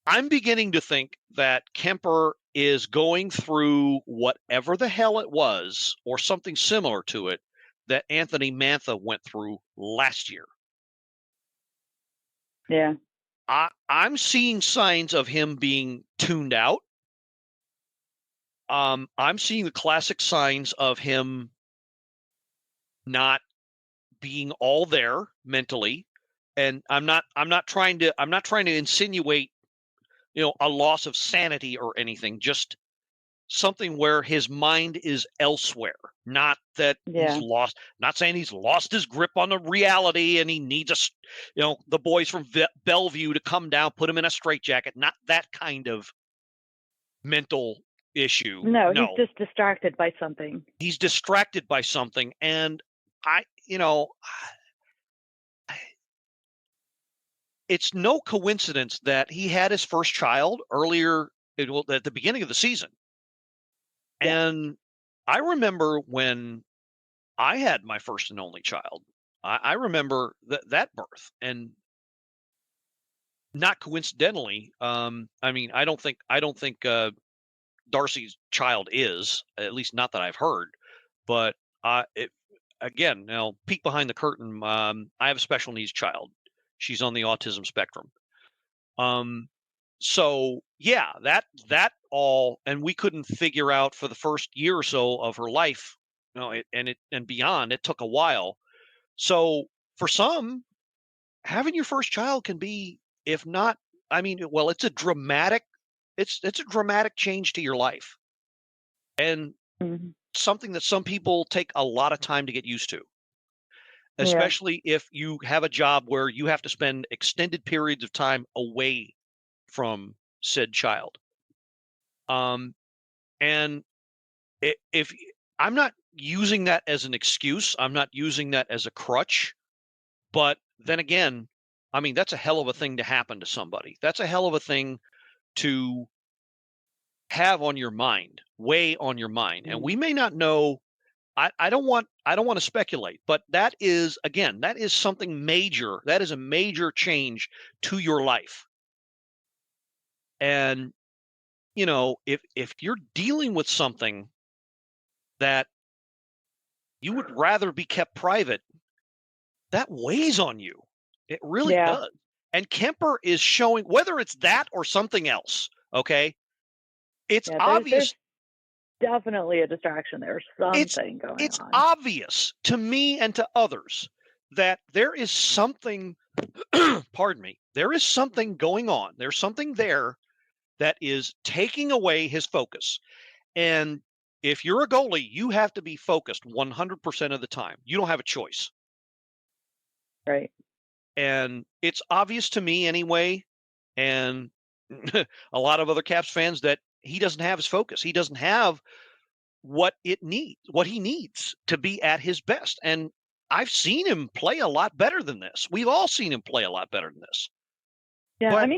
I'm beginning to think that Kemper is going through whatever the hell it was, or something similar to it, that Anthony Mantha went through last year. Yeah. I'm seeing signs of him being tuned out. I'm seeing the classic signs of him not being all there mentally, and I'm not trying to insinuate, a loss of sanity or anything, just something where his mind is elsewhere. Not that he's lost, not saying he's lost his grip on the reality and he needs the boys from Bellevue to come down, put him in a straitjacket. Not that kind of mental issue. No, he's just distracted by something. He's distracted by something. And it's no coincidence that he had his first child earlier at the beginning of the season. Yeah. And I remember when I had my first and only child, I remember that birth, and not coincidentally, I don't think Darcy's child is, at least not that I've heard, but again, now peek behind the curtain. I have a special needs child. She's on the autism spectrum. So yeah, that all, and we couldn't figure out for the first year or so of her life, and beyond, it took a while. So for some, having your first child can be, if not, it's a dramatic change to your life, and something that some people take a lot of time to get used to, especially if you have a job where you have to spend extended periods of time away from said child. And if I'm not using that as an excuse, I'm not using that as a crutch, but then again, that's a hell of a thing to happen to somebody. That's a hell of a thing to have on your mind, weigh on your mind. And we may not know. I don't want to speculate, but that is something major. That is a major change to your life. And if you're dealing with something that you would rather be kept private, that weighs on you. It really does. And Kemper is showing, whether it's that or something else, okay? It's obvious. There's definitely a distraction. There's something going on. It's obvious to me and to others that there is something, pardon me, there is something going on. There's something there that is taking away his focus. And if you're a goalie, you have to be focused 100% of the time. You don't have a choice. Right. And it's obvious to me anyway, and a lot of other Caps fans, that he doesn't have his focus. He doesn't have what he needs to be at his best. And I've seen him play a lot better than this. We've all seen him play a lot better than this. Yeah, but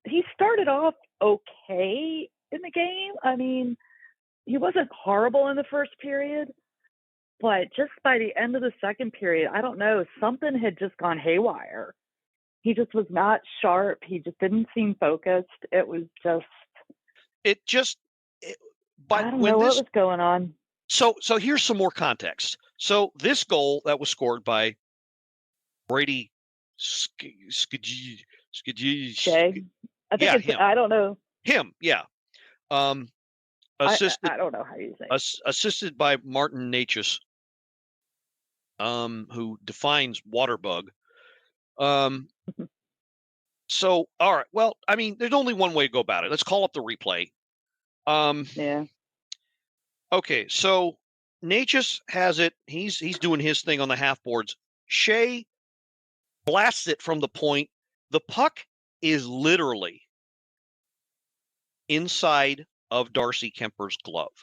he started off okay in the game. He wasn't horrible in the first period, but just by the end of the second period, I don't know, something had just gone haywire. He just was not sharp. He just didn't seem focused. It was just. I don't know what was going on. So here's some more context. So this goal that was scored by Brady Skjei. I don't know. Him, yeah. Assisted, I don't know how you say it. Assisted by Martin Natchez, who defines waterbug. So, all right. Well, there's only one way to go about it. Let's call up the replay. Yeah. Okay, so Natchez has it. He's doing his thing on the half boards. Shea blasts it from the point. The puck is literally inside of Darcy Kemper's glove.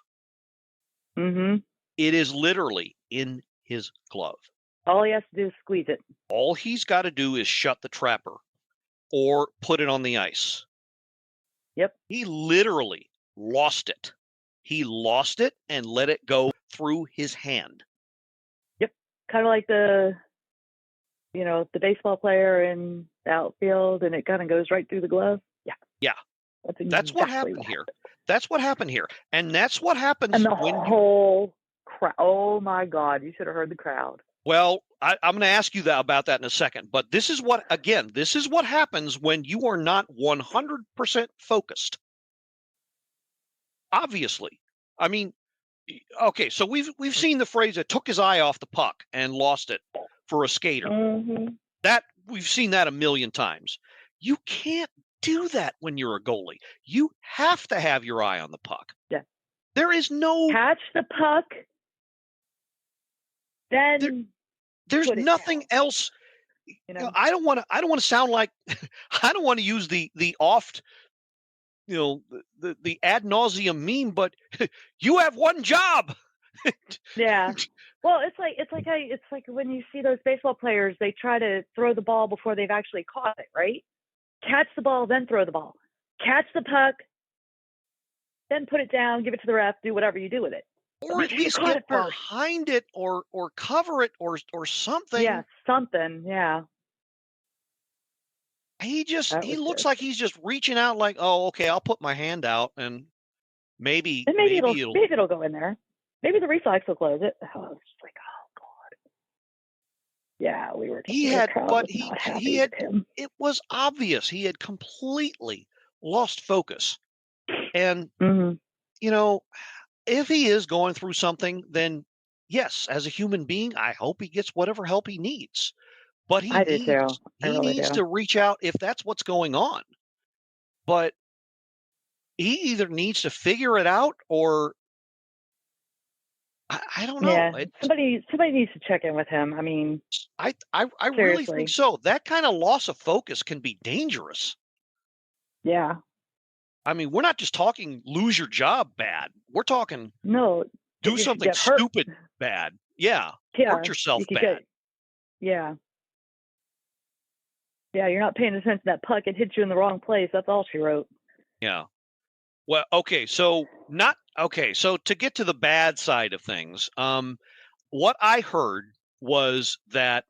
Mm-hmm. It is literally in his glove. All he has to do is squeeze it. All he's got to do is shut the trapper or put it on the ice. Yep. He literally lost it. He lost it and let it go through his hand. Yep. Kind of like the baseball player in the outfield, and it kind of goes right through the glove. Yeah. Yeah. That's what happened here. That's what happened here. And that's what happens when whole crowd. Oh my God. You should have heard the crowd. Well, I'm going to ask you about that in a second. But this is what happens when you are not 100% focused. Obviously. I mean, okay, so we've seen the phrase that took his eye off the puck and lost it for a skater. Mm-hmm. That we've seen that a million times. You can't do that when you're a goalie. You have to have your eye on the puck. Yeah. There is no catch the puck, then there's nothing else. You know, I don't want to sound like I don't want to use the oft the ad nauseum meme, but you have one job. Yeah. Well, it's like when you see those baseball players, they try to throw the ball before they've actually caught it, right? Catch the ball, then throw the ball. Catch the puck, then put it down, give it to the ref, do whatever you do with it. Or at least get behind it or cover it or something. Yeah, something. Yeah. He looks like he's just reaching out like, oh, okay, I'll put my hand out and maybe it'll go in there. Maybe the reflex will close it. Oh, it's just like, oh God. Yeah, we were. It was obvious he had completely lost focus, and if he is going through something, then yes, as a human being, I hope he gets whatever help he needs. But he needs to reach out if that's what's going on. But he either needs to figure it out or I don't know. Yeah, somebody needs to check in with him. I mean, I really think so. That kind of loss of focus can be dangerous. Yeah. I mean, we're not just talking lose your job bad. We're talking do something stupid bad. Yeah. Hurt yourself bad. Yeah, you're not paying attention to that puck. It hits you in the wrong place. That's all she wrote. Yeah. Well, okay. So to get to the bad side of things, what I heard was that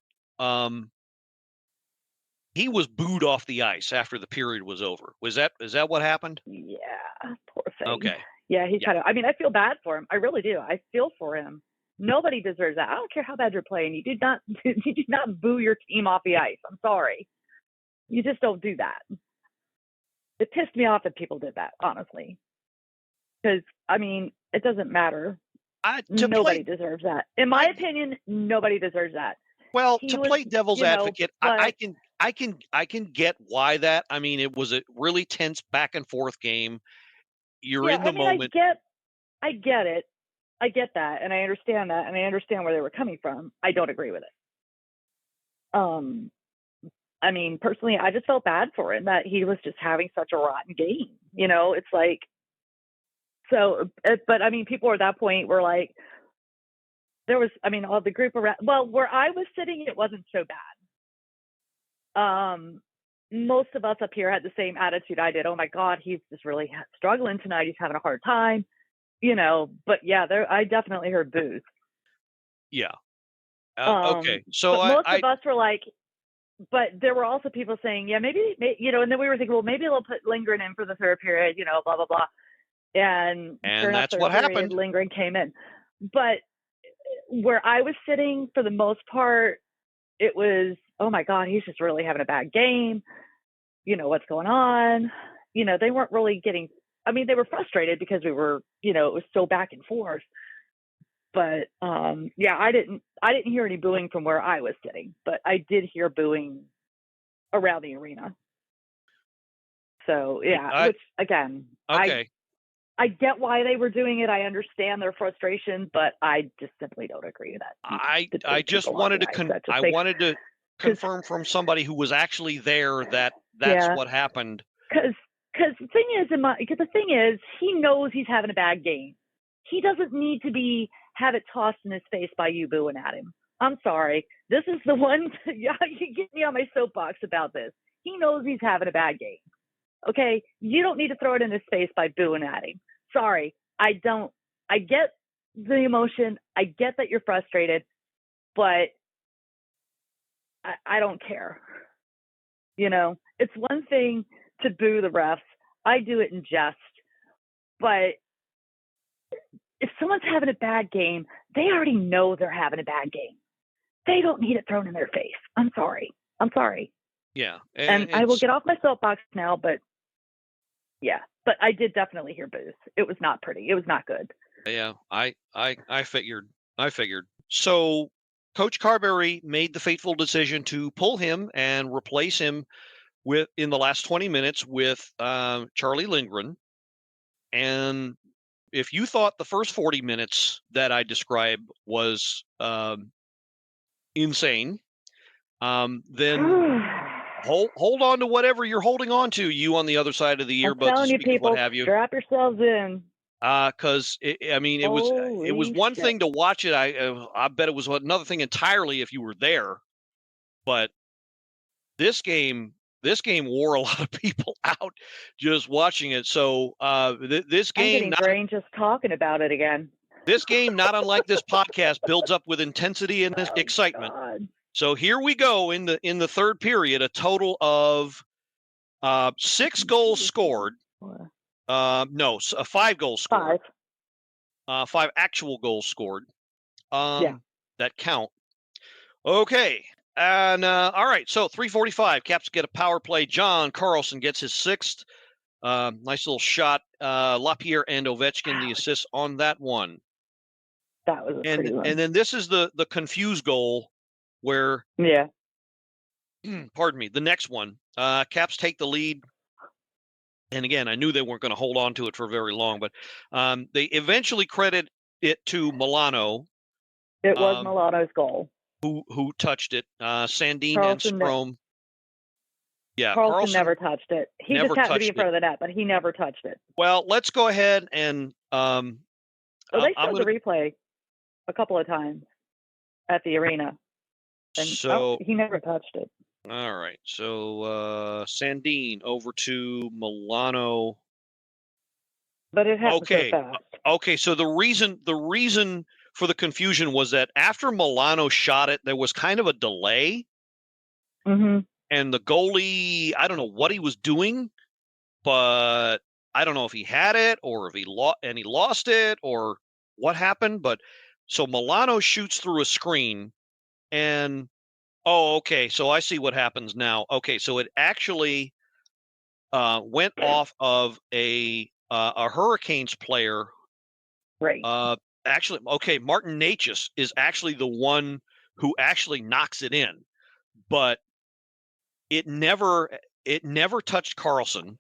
he was booed off the ice after the period was over. Is that what happened? Yeah, poor thing. Okay. Yeah, he kind of. I mean, I feel bad for him. I really do. I feel for him. Nobody deserves that. I don't care how bad you're playing. You did not boo your team off the ice. I'm sorry. You just don't do that. It pissed me off that people did that, honestly. Because, I mean, it doesn't matter. Nobody deserves that. In my opinion, nobody deserves that. Well, play devil's advocate, I can get why that. I mean, it was a really tense back and forth game. You're in the moment. I get it. I get that, and I understand that, and I understand where they were coming from. I don't agree with it. I mean, personally, I just felt bad for him that he was just having such a rotten game. It's like, so, but I mean, people at that point were like, all the group around, well, where I was sitting, it wasn't so bad. Most of us up here had the same attitude I did. Oh my God, he's just really struggling tonight. He's having a hard time, but yeah, I definitely heard boos. Yeah. Okay. So most of us were like, but there were also people saying, yeah, maybe, and then we were thinking, well, maybe they'll put Lindgren in for the third period, blah, blah, blah. And that's what happened. Lindgren came in. But where I was sitting, for the most part, it was, oh my God, he's just really having a bad game. What's going on? They weren't really getting, they were frustrated because we were, it was so back and forth. But yeah, I didn't hear any booing from where I was sitting, but I did hear booing around the arena. So yeah, which again, okay. I get why they were doing it. I understand their frustration, but I just simply don't agree with that. I just wanted to wanted to confirm from somebody who was actually there that's what happened. Because the thing is, he knows he's having a bad game. He doesn't need to have it tossed in his face by you booing at him. I'm sorry. This is the one. You get me on my soapbox about this. He knows he's having a bad game. Okay, you don't need to throw it in his face by booing at him. Sorry, I don't. I get the emotion. I get that you're frustrated, but I don't care. It's one thing to boo the refs. I do it in jest, but if someone's having a bad game, they already know they're having a bad game. they don't need it thrown in their face. I'm sorry. Yeah. And I will get off my soapbox now, but yeah. But I did definitely hear boos. It was not pretty. It was not good. Yeah, I figured. So Coach Carberry made the fateful decision to pull him and replace him in the last 20 minutes with Charlie Lindgren. And if you thought the first 40 minutes that I described was insane, then hold on to whatever you're holding on to, you on the other side of the I'm earbuds, telling you, people, what have you. strap yourselves in. Because it was one thing to watch it. I bet it was another thing entirely if you were there. But this game wore a lot of people out just watching it. So this game, I'm getting brain just talking about it again. This game, not unlike this podcast, builds up with intensity and excitement. God. So here we go in the third period. A total of 6 goals scored. No, 5 goals scored. 5 actual goals scored. That count. Okay. And all right. So 3:45. Caps get a power play. John Carlson gets his 6th. Nice little shot. LaPierre and Ovechkin the assist on that one. That was a pretty one. And then this is the confused goal where. Yeah. Pardon me. The next one. Caps take the lead. And again, I knew they weren't going to hold on to it for very long, but they eventually credit it to Milano. It was Milano's goal. Who touched it? Sandin and Strome. Yeah, Carlson never touched it. He just happened to be in front of the net, but he never touched it. Well, let's go ahead and they showed the replay a couple of times at the arena, and he never touched it. All right, so Sandin over to Milano. But it happened so fast. Okay, so the reason for the confusion was that after Milano shot it, there was kind of a delay. Mm-hmm. And the goalie, I don't know what he was doing, but I don't know if he had it or if he lost it or what happened. But so Milano shoots through a screen and okay. So I see what happens now. Okay. So it actually went off of a Hurricanes player. Right. Actually, okay. Martin Necas is actually the one who actually knocks it in, but it never touched Carlson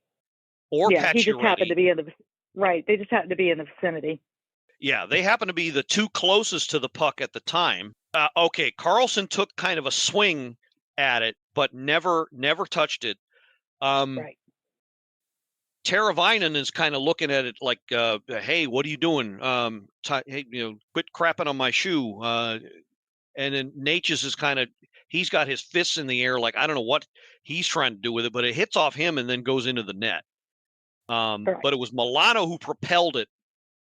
or Pacioretty. He just happened to be in the right. They just happened to be in the vicinity. Yeah, they happened to be the two closest to the puck at the time. Okay, Carlson took kind of a swing at it, but never touched it. Right. Teravainen is kind of looking at it like, "Hey, what are you doing? Hey, quit crapping on my shoe." And then Necas is kind of. He's got his fists in the air, like I don't know what he's trying to do with it, but it hits off him and then goes into the net. But it was Milano who propelled it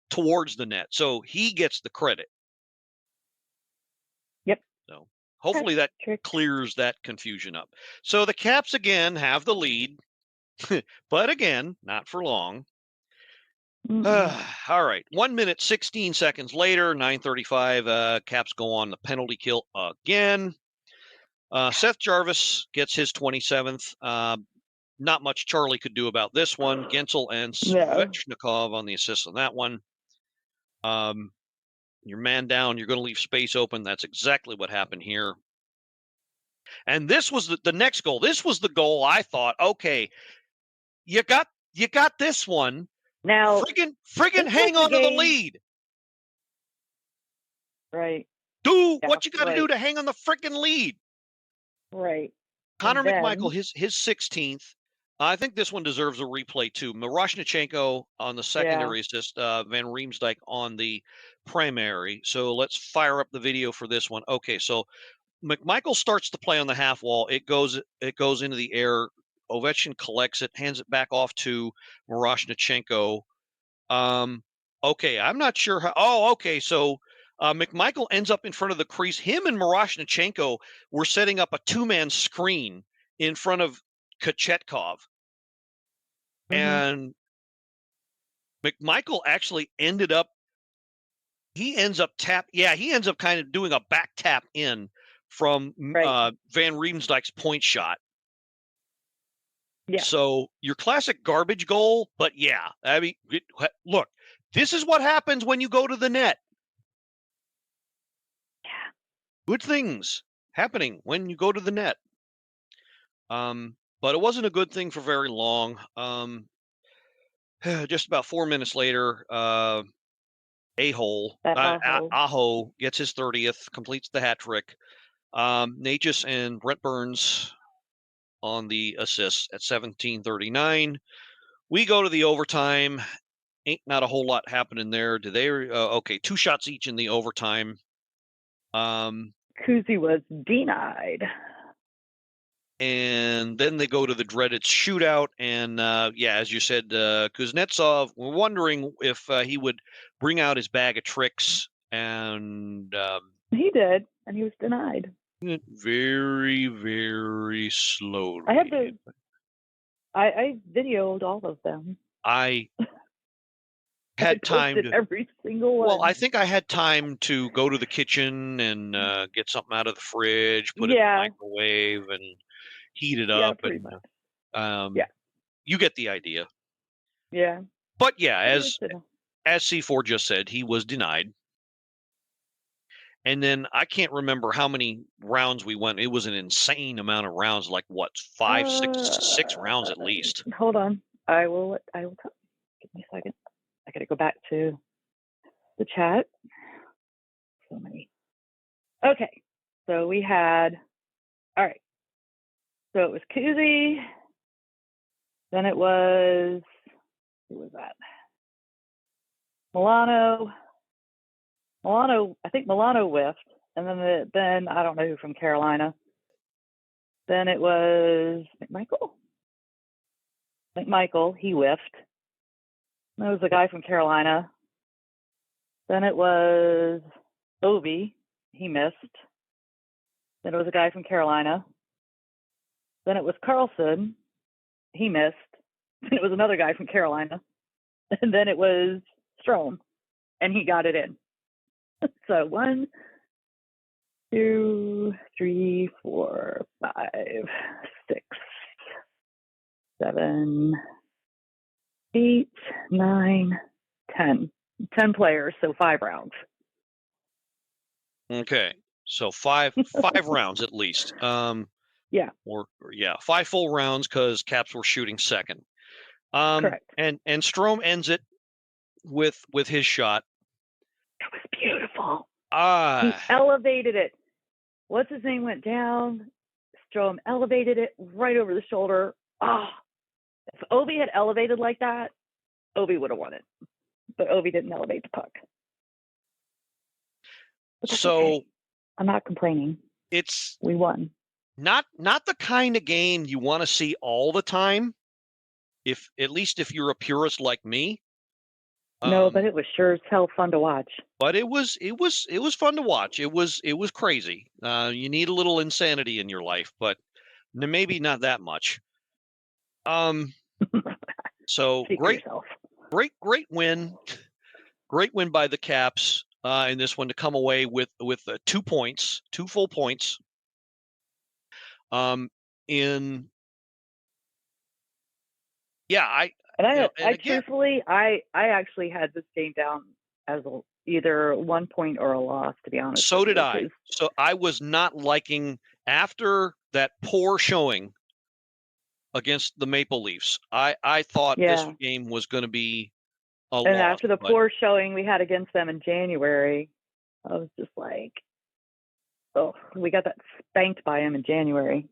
towards the net, so he gets the credit. Yep. So hopefully that clears that confusion up. So the Caps again have the lead, but again, not for long. All right. 1 minute, 16 seconds later, 9:35. Caps go on the penalty kill again. Seth Jarvis gets his 27th. Not much Charlie could do about this one. Gensel and Svechnikov on the assist on that one. You're man down. You're going to leave space open. That's exactly what happened here. And this was the next goal. This was the goal I thought, okay, you got this one. Now, friggin' hang on to the lead. Right. Do what you got to do to hang on the friggin' lead. Right. Connor McMichael, his 16th. I think this one deserves a replay too. Miroshnichenko on the secondary assist, Van Riemsdyk on the primary. So let's fire up the video for this one. Okay, so McMichael starts to play on the half wall. It goes into the air. Ovechkin collects it, hands it back off to Miroshnichenko. Okay, I'm not sure how. Oh, okay, so. McMichael ends up in front of the crease. Him and Miroshnichenko were setting up a 2-man screen in front of Kochetkov. Mm-hmm. And McMichael actually ends up kind of doing a back tap in from Right. Van Riemsdyk's point shot. Yeah. So your classic garbage goal, but yeah, I mean, look, this is what happens when you go to the net. Yeah. Good things happening when you go to the net. But it wasn't a good thing for very long. Just about 4 minutes later, Aho gets his 30th, completes the hat trick. Natchez and Brent Burns on the assist at 17:39. We go to the overtime. Ain't not a whole lot happening there. Do they? Okay, 2 shots each in the overtime. Kuzi was denied. And then they go to the dreaded shootout. And yeah, as you said, Kuznetsov, we're wondering if he would bring out his bag of tricks. And He did, and he was denied. Very, very slowly. I videoed all of them. I had time to every single one. Well, I think I had time to go to the kitchen and get something out of the fridge, put it in the microwave, and heat it up. Pretty And much. You get the idea. Yeah. But yeah, as C4 just said, he was denied. And then I can't remember how many rounds we went. It was an insane amount of rounds, like what, 5, 6 rounds at least. Hold on. I will tell you. Give me a second. I gotta go back to the chat. So many. Okay. So we had, all right. So it was Kuzi. Then it was, who was that? Milano, I think Milano whiffed. And then I don't know who from Carolina. Then it was McMichael, he whiffed. That was the guy from Carolina. Then it was Ovi, he missed. Then it was a guy from Carolina. Then it was Carlson, he missed. Then it was another guy from Carolina. And then it was Strome, and he got it in. So 1, 2, 3, 4, 5, 6, 7, 8, 9, 10. 10 players, so 5 rounds. Okay, so five rounds at least. Yeah. Or 5 full rounds because Caps were shooting second. Correct. And Strome ends it with his shot. It was beautiful. He elevated it. What's his name went down? Strome elevated it right over the shoulder. If Ovi had elevated like that, Ovi would have won it. But Ovi didn't elevate the puck. So okay. I'm not complaining. We won. Not the kind of game you want to see all the time. At least if you're a purist like me. No, but it was sure as hell fun to watch. But it was fun to watch. It was crazy. You need a little insanity in your life, but maybe not that much. So great win. Great win by the Caps in this one to come away with 2 points, 2 full points. I truthfully, I actually had this game down as either 1 point or a loss, to be honest. So did I. So I was not liking, after that poor showing against the Maple Leafs, I thought this game was going to be a loss. And after the poor showing we had against them in January, I was just like, oh, we got that spanked by him in January.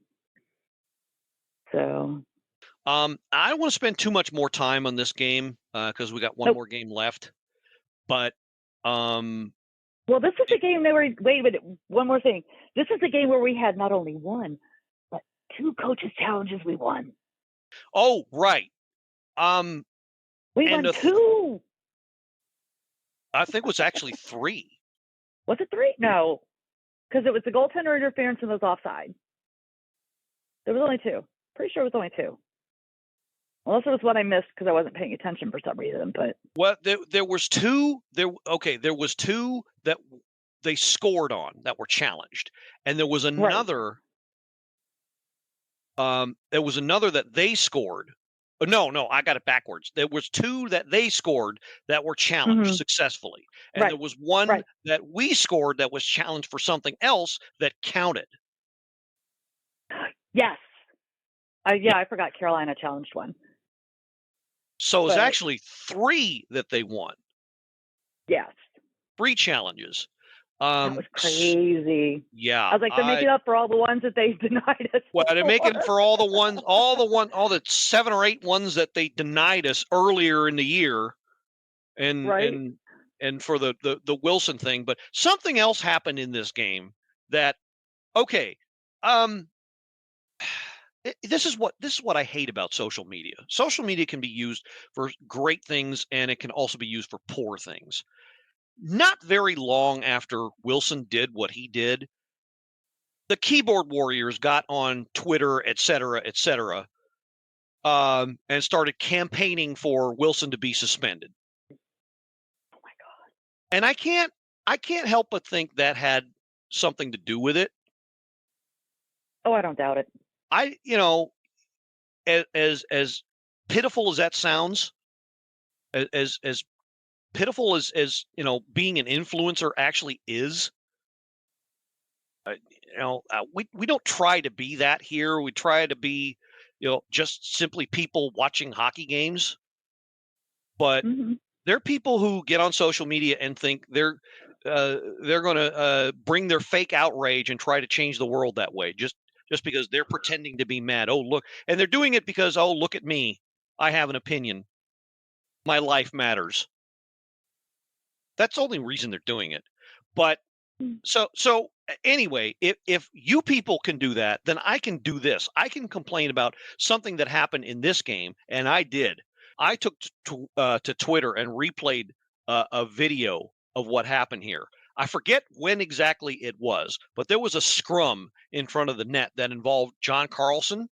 So I don't want to spend too much more time on this game because we got one more game left. But well, this is the game that wait, one more thing. This is the game where we had not only one, but 2 coaches' challenges we won. Oh, right. We won 2. I think it was actually 3. Was it 3? No, because it was the goaltender interference and those offside. There was only 2. Pretty sure it was only 2. Unless it was one I missed because I wasn't paying attention for some reason. But there was 2. There was 2 that they scored on that were challenged, and there was another. There was another that they scored. No, I got it backwards. There was 2 that they scored that were challenged successfully, and there was one that we scored that was challenged for something else that counted. Yes. I forgot Carolina challenged one. So it's actually 3 that they won. Yes. 3 challenges. That was crazy. Yeah. I was like, they're making up for all the ones that they denied us. Well, they're making for all the 7 or 8 ones that they denied us earlier in the year, and for the Wilson thing. But something else happened in this game that, okay, this is what I hate about social media. Social media can be used for great things, and it can also be used for poor things. Not very long after Wilson did what he did, the keyboard warriors got on Twitter, et cetera, and started campaigning for Wilson to be suspended. Oh my God! And I can't help but think that had something to do with it. Oh, I don't doubt it. As pitiful as that sounds, as pitiful as being an influencer actually is. We don't try to be that here. We try to be, just simply people watching hockey games. But there are people who get on social media and think they're going to bring their fake outrage and try to change the world that way, just because they're pretending to be mad. Oh, look, and they're doing it because, oh, look at me, I have an opinion, my life matters. That's the only reason they're doing it. But so anyway, if you people can do that, then I can do this. I can complain about something that happened in this game, and I did. I took to Twitter and replayed a video of what happened here. I forget when exactly it was, but there was a scrum in front of the net that involved John Carlson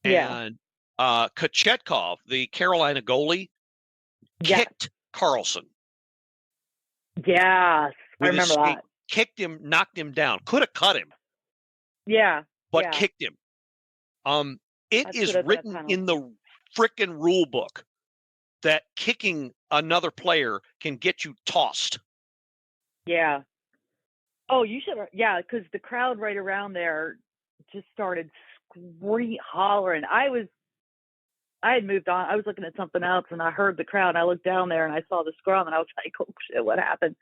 and Kochetkov, the Carolina goalie, kicked Carlson. Yes, I remember that. Kicked him, knocked him down. Could have cut him. Yeah. But kicked him. It is written in the frickin' rule book that kicking another player can get you tossed. Yeah. Oh, you should. Yeah, because the crowd right around there just started hollering. I had moved on. I was looking at something else, and I heard the crowd. And I looked down there, and I saw the scrum, and I was like, "Oh shit, what happened?"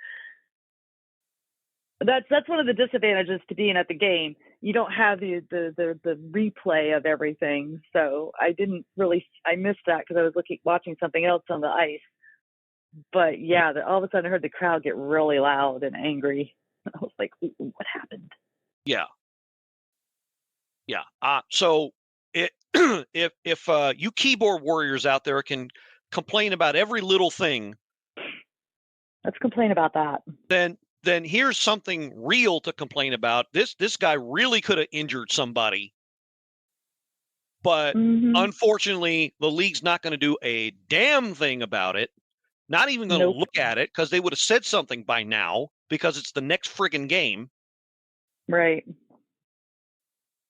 That's one of the disadvantages to being at the game. You don't have the replay of everything. So I missed that because I was watching something else on the ice. But yeah, all of a sudden I heard the crowd get really loud and angry. I was like, what happened? Yeah. So if you keyboard warriors out there can complain about every little thing, let's complain about that. Then here's something real to complain about. This guy really could have injured somebody, but unfortunately, the league's not going to do a damn thing about it. Not even going to look at it, because they would have said something by now, because it's the next friggin' game. Right.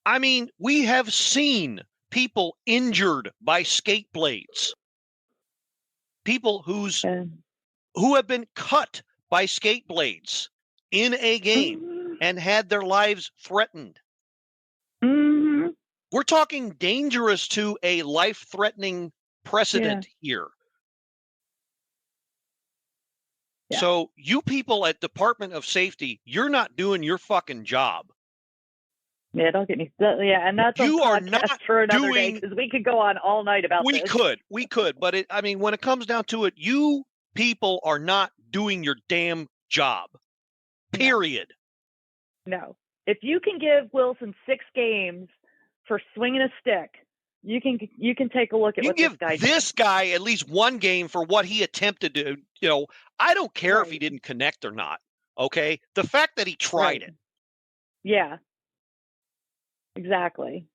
I mean, we have seen people injured by skate blades. People who have been cut by skate blades in a game and had their lives threatened. We're talking dangerous to a life-threatening precedent here. Yeah. So you people at Department of Safety, you're not doing your fucking job. Yeah, don't get me. Yeah, and that's you are not for another day, because we could go on all night about this. We could, but when it comes down to it, you people are not doing your damn job. Period. No. If you can give Wilson 6 games for swinging a stick, you can take a look at what this guy did. This guy at least 1 game for what he attempted to do. I don't care if he didn't connect or not. Okay, the fact that he tried it. Yeah. Exactly.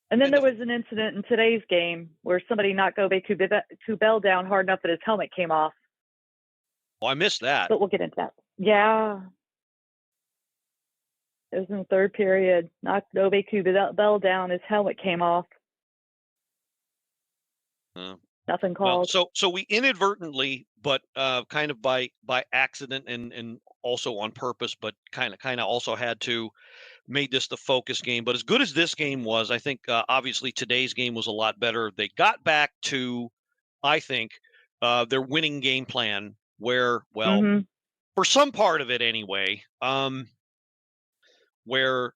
And then there was an incident in today's game where somebody knocked Kubel down hard enough that his helmet came off. Oh, I missed that. But we'll get into that. Yeah. It was in the third period. Knocked Bell down. His helmet came off. Nothing called. Well, so we inadvertently, but kind of by accident and also on purpose, but kind of also had to made this the focus game. But as good as this game was, I think obviously today's game was a lot better. They got back to, I think, their winning game plan where, well, for some part of it anyway, where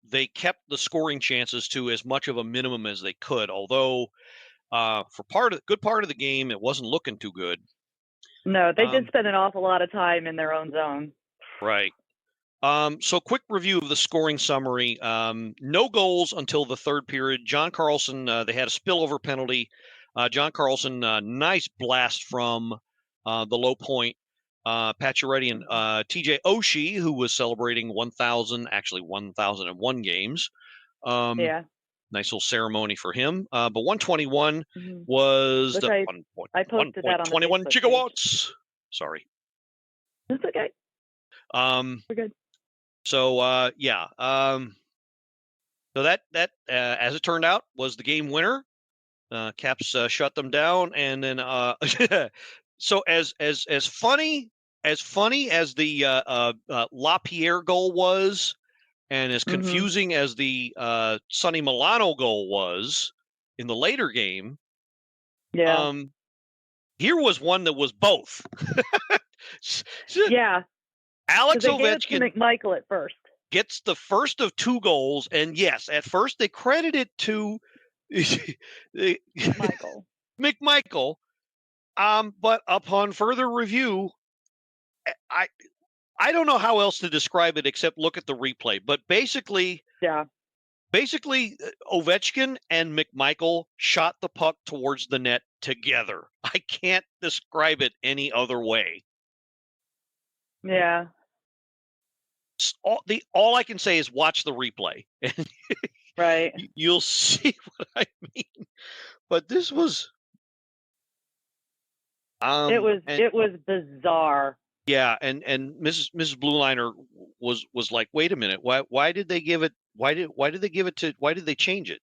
they kept the scoring chances to as much of a minimum as they could. Although for good part of the game, it wasn't looking too good. No, they did spend an awful lot of time in their own zone. Right. So quick review of the scoring summary. No goals until the third period. John Carlson, they had a spillover penalty. John Carlson, nice blast from the low point. Pacioretty and TJ Oshie, who was celebrating 1,001 games. Yeah. Nice little ceremony for him. But 121 was Which the I posted that on the 1.21 Facebook gigawatts. page. Sorry. That's okay. We're good. So yeah. So that as it turned out was the game winner. Caps shut them down, and then so as funny as the LaPierre goal was, and as confusing as the Sonny Milano goal was in the later game. Yeah. Here was one that was both. Yeah. Alex Ovechkin McMichael at first gets the first of two goals, and yes, at first they credit it to McMichael. But upon further review, I don't know how else to describe it except look at the replay. But basically, Ovechkin and McMichael shot the puck towards the net together. I can't describe it any other way. Yeah. All I can say is watch the replay. Right. You'll see what I mean. But this was it was bizarre. Yeah, and Mrs. Blueliner was like, wait a minute, why did they give it? Why did they change it?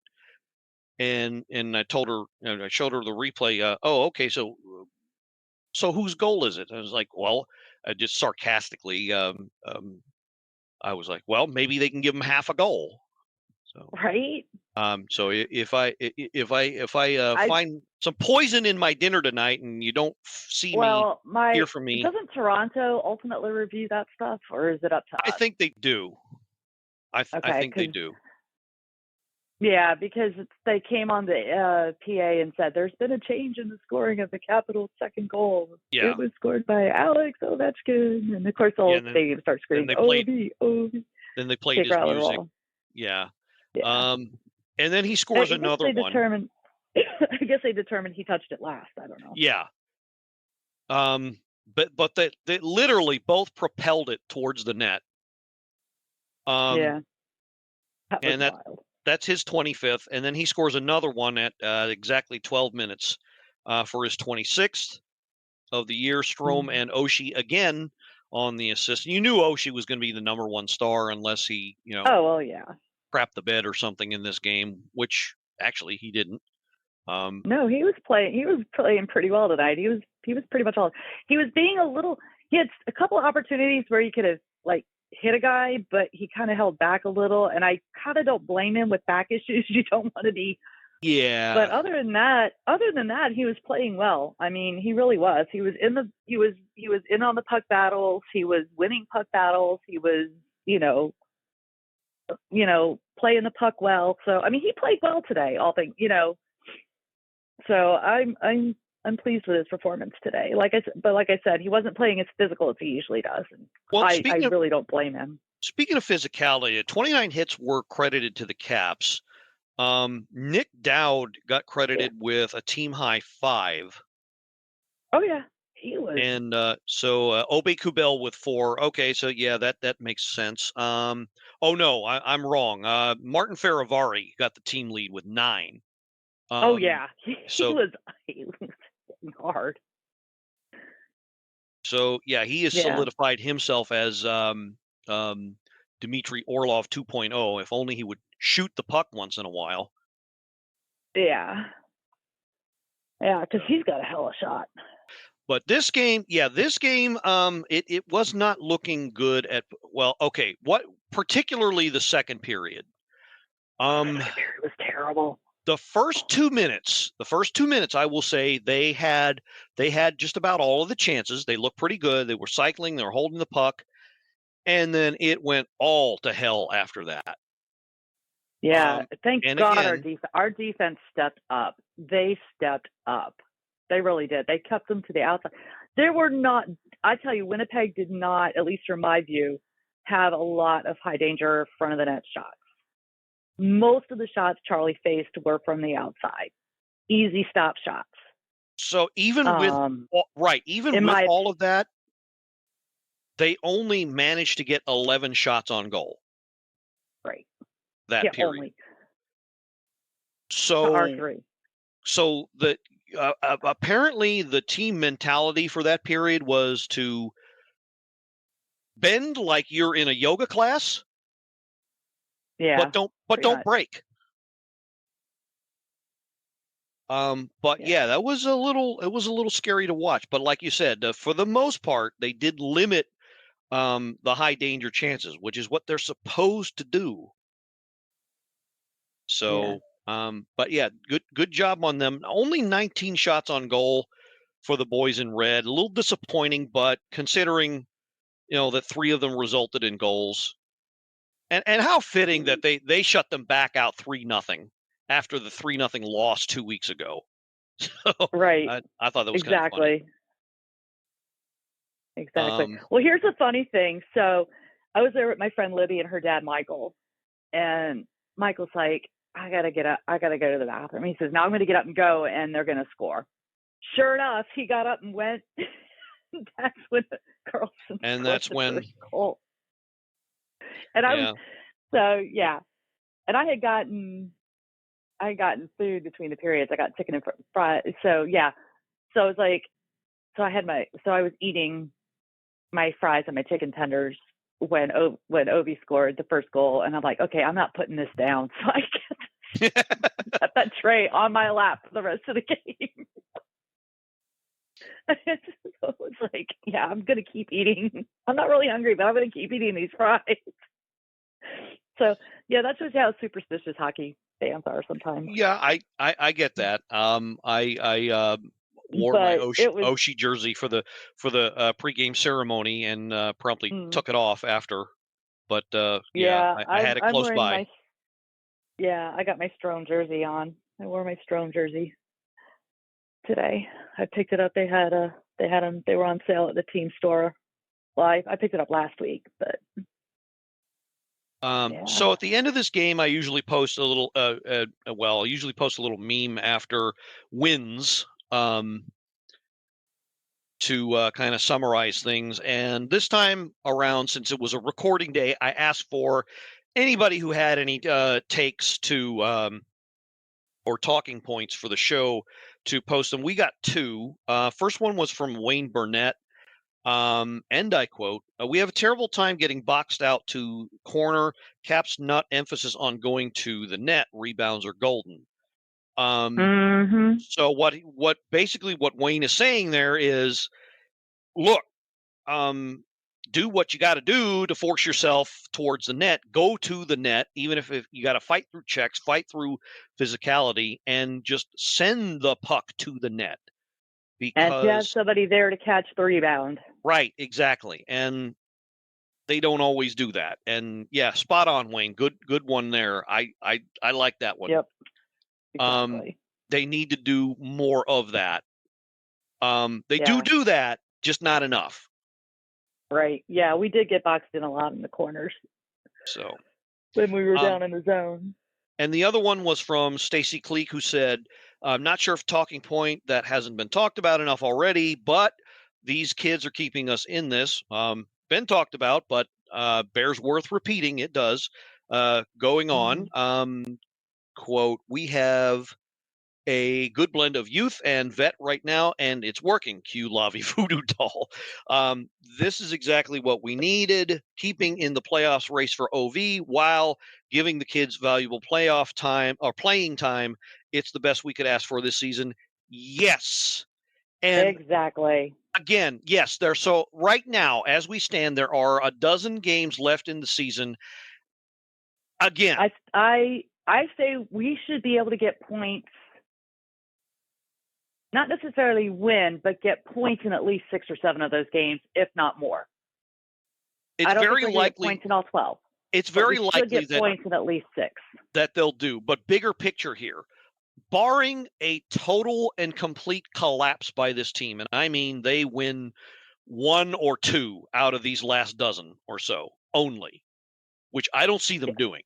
And I told her, I showed her the replay. Oh, okay, so whose goal is it? I was like, well, just sarcastically, I was like, well, maybe they can give them half a goal. So right. So if I find some poison in my dinner tonight and you don't see hear from me, doesn't Toronto ultimately review that stuff, or is it up to us? I think they do. I think they do. Yeah, because they came on the PA and said there's been a change in the scoring of the Capitals' second goal. Yeah. It was scored by Alex Ovechkin, and of course the whole stadium starts screaming OV. Then they played his music. Yeah. And then he scores another one. I guess they determined he touched it last. I don't know. Yeah. But they literally both propelled it towards the net. Yeah. That was wild. That's his 25th, and then he scores another one at exactly 12 minutes for his 26th of the year. Strome and Oshie again on the assist. You knew Oshie was going to be the number one star unless he, Oh well, yeah. crapped the bed or something in this game, which actually he didn't. No, he was playing pretty well tonight. He was pretty much all. He was being a little. He had a couple of opportunities where he could have hit a guy, but he kind of held back a little, and I kind of don't blame him with back issues. You don't want to be. Yeah. But other than that, he was playing well. I mean, he really was. He was in on the puck battles. He was winning puck battles. He was, playing the puck well. So I mean, he played well today. All things, So I'm pleased with his performance today. Like I said, he wasn't playing as physical as he usually does. And I really don't blame him. Speaking of physicality, 29 hits were credited to the Caps. Nick Dowd got credited with a team high 5. Oh yeah, he was. And so Obey Kubel with 4. Okay, so yeah, that makes sense. Oh no, I'm wrong. Martin Faravari got the team lead with 9. Oh yeah, he was hard. So yeah, he has solidified himself as Dmitry Orlov 2.0. If only he would shoot the puck once in a while. Yeah. Yeah, because he's got a hell of a shot. But this game, it was not looking good at, particularly the second period. The second period was terrible. The first 2 minutes, I will say they had just about all of the chances. They looked pretty good. They were cycling, they were holding the puck, and then it went all to hell after that. Yeah, thank God again, our defense stepped up. They stepped up. They really did. They kept them to the outside. I tell you, Winnipeg did not, at least from my view, have a lot of high danger front of the net shots. Most of the shots Charlie faced were from the outside. Easy stop shots. So even with all of that, they only managed to get 11 shots on goal. Right. That period. Only. So to our 3. So the apparently the team mentality for that period was to bend like you're in a yoga class. Yeah. But don't break. That was a little scary to watch. But like you said, for the most part, they did limit the high danger chances, which is what they're supposed to do. So, good job on them. Only 19 shots on goal for the boys in red. A little disappointing, but considering, that 3 of them resulted in goals. And how fitting that they shut them back out 3-0 after the 3-0 loss 2 weeks ago. So, right. I thought that was exactly. kind of funny. Exactly. Well, here's the funny thing. So I was there with my friend Libby and her dad, Michael. And Michael's like, I got to get up. I got to go to the bathroom. He says, now I'm going to get up and go, and they're going to score. Sure enough, he got up and went. That's when Carlson and that's when first goal. And I was, and I had gotten food between the periods. I got chicken and fried. So I was like, I was eating my fries and my chicken tenders when Ovi scored the first goal, and I'm like, okay, I'm not putting this down. So I got that tray on my lap for the rest of the game. So it was like, I'm going to keep eating. I'm not really hungry, but I'm going to keep eating these fries. So that shows you how superstitious hockey fans are sometimes. Yeah, I get that. I wore my Oshie jersey for the pregame ceremony and promptly took it off after. But I had it close by. I got my Strome jersey on. I wore my Strome jersey today. I picked it up. They were on sale at the team store. Well, I picked it up last week, but. So at the end of this game, I usually post a little. Meme after wins to kind of summarize things. And this time around, since it was a recording day, I asked for anybody who had any takes to or talking points for the show to post them. We got 2. First one was from Wayne Burnett. And I quote, we have a terrible time getting boxed out to corner. Cap's not emphasis on going to the net. Rebounds are golden. So what Wayne is saying there is, look, do what you got to do to force yourself towards the net. Go to the net, even if you got to fight through checks, fight through physicality, and just send the puck to the net. Because and you have somebody there to catch the rebound. Right, exactly. And they don't always do that. And spot on, Wayne. Good one there. I like that one. Yep. Exactly. They need to do more of that. They do that, just not enough. Right. Yeah, we did get boxed in a lot in the corners. So when we were down in the zone. And the other one was from Stacy Cleek, who said, I'm not sure if talking point that hasn't been talked about enough already, but these kids are keeping us in this. Been talked about, but bears worth repeating. It does. Going on, quote, we have a good blend of youth and vet right now, and it's working. Cue Lavi Voodoo Doll. This is exactly what we needed, keeping in the playoffs race for OV while giving the kids valuable playoff time or playing time. It's the best we could ask for this season. Yes. And Exactly. again, yes, so right now, as we stand, there are a dozen games left in the season. Again, I say we should be able to get points, not necessarily win, but get points in at least 6 or 7 of those games, if not more. it's I don't very think we're likely. points in all 12. It's very we should likely get points in at least 6. that they'll do. But bigger picture here, barring a total and complete collapse by this team, and I mean they win 1 or 2 out of these last dozen or so only, which I don't see them doing.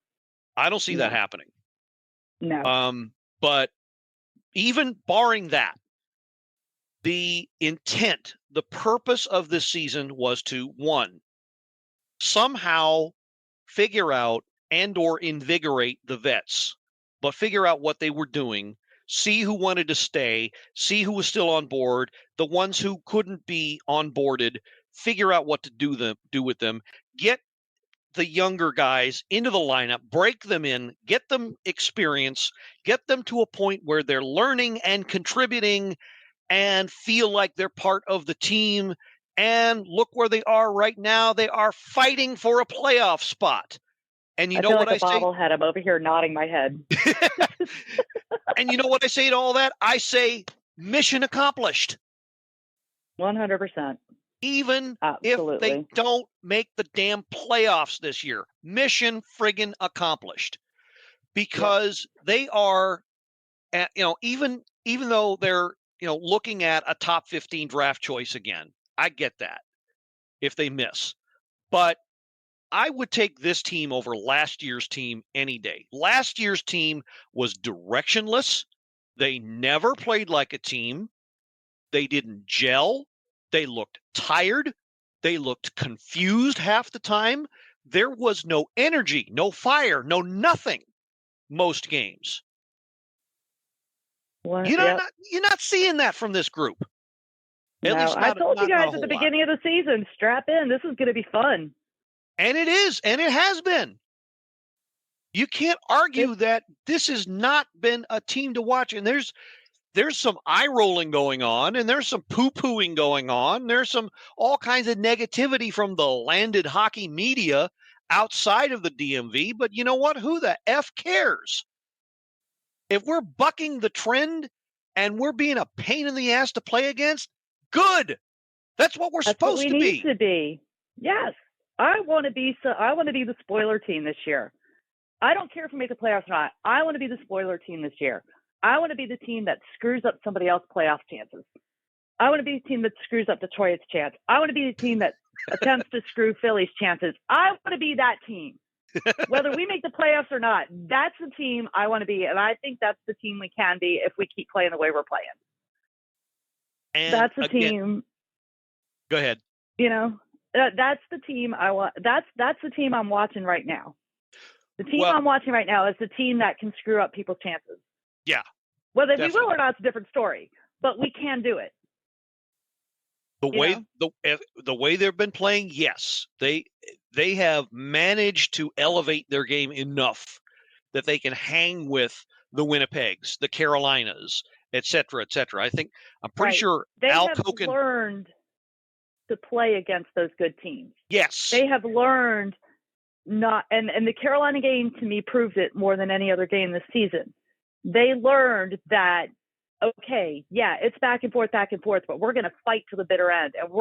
I don't see that happening. No. But even barring that, the intent, the purpose of this season was to, 1, somehow figure out and or invigorate the vets, but figure out what they were doing, see who wanted to stay, see who was still on board, the ones who couldn't be onboarded, figure out what to do with them, get the younger guys into the lineup, break them in, get them experience, get them to a point where they're learning and contributing and feel like they're part of the team. And look where they are right now. They are fighting for a playoff spot. And you know what I say? I feel like a bobblehead. I'm over here nodding my head. And you know what I say to all that? I say mission accomplished. 100%. Even Absolutely. if they don't make the damn playoffs this year, mission friggin' accomplished. Because they are, even though they're, looking at a top 15 draft choice again, I get that if they miss. But I would take this team over last year's team any day. Last year's team was directionless. They never played like a team. They didn't gel. They looked tired. They looked confused half the time. There was no energy, no fire, no nothing most games. You're not seeing that from this group. No, I told you guys at the beginning of the season, strap in. This is going to be fun. And it is, and it has been. You can't argue that this has not been a team to watch. And there's some eye rolling going on, and there's some poo-pooing going on. There's some all kinds of negativity from the landed hockey media outside of the DMV. But you know what? Who the F cares? If we're bucking the trend and we're being a pain in the ass to play against, good. That's what we're supposed to be. Need to be. Yes. I want to be the spoiler team this year. I don't care if we make the playoffs or not. I want to be the spoiler team this year. I want to be the team that screws up somebody else's playoff chances. I want to be the team that screws up Detroit's chance. I want to be the team that attempts to screw Philly's chances. I want to be that team. Whether we make the playoffs or not, that's the team I want to be. And I think that's the team we can be if we keep playing the way we're playing. And that's the team. Go ahead. That's the team I want. That's the team I'm watching right now. The team I'm watching right now is the team that can screw up people's chances. Yeah. Whether we will or not, it's a different story. But we can do it. The way they've been playing, yes, they have managed to elevate their game enough that they can hang with the Winnipegs, the Carolinas, et cetera, et cetera. I'm pretty sure they Al have Koken learned to play against those good teams. Yes, they have learned not, and the Carolina game to me proved it more than any other game this season. They learned that, okay, yeah, it's back and forth, but we're going to fight to the bitter end. And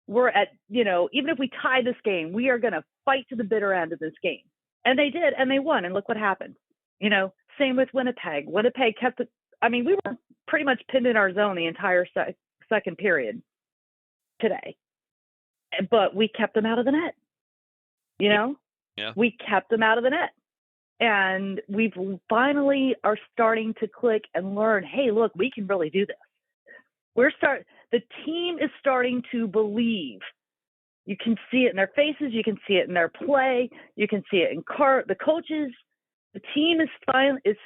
even if we tie this game, we are going to fight to the bitter end of this game. And they did, and they won. And look what happened. Same with Winnipeg. Winnipeg kept it. I mean, we were pretty much pinned in our zone the entire second period today. But we kept them out of the net. Yeah. We kept them out of the net. And we've finally are starting to click and learn, hey, look, we can really do this. The team is starting to believe. You can see it in their faces. You can see it in their play. You can see it in the coaches. The team is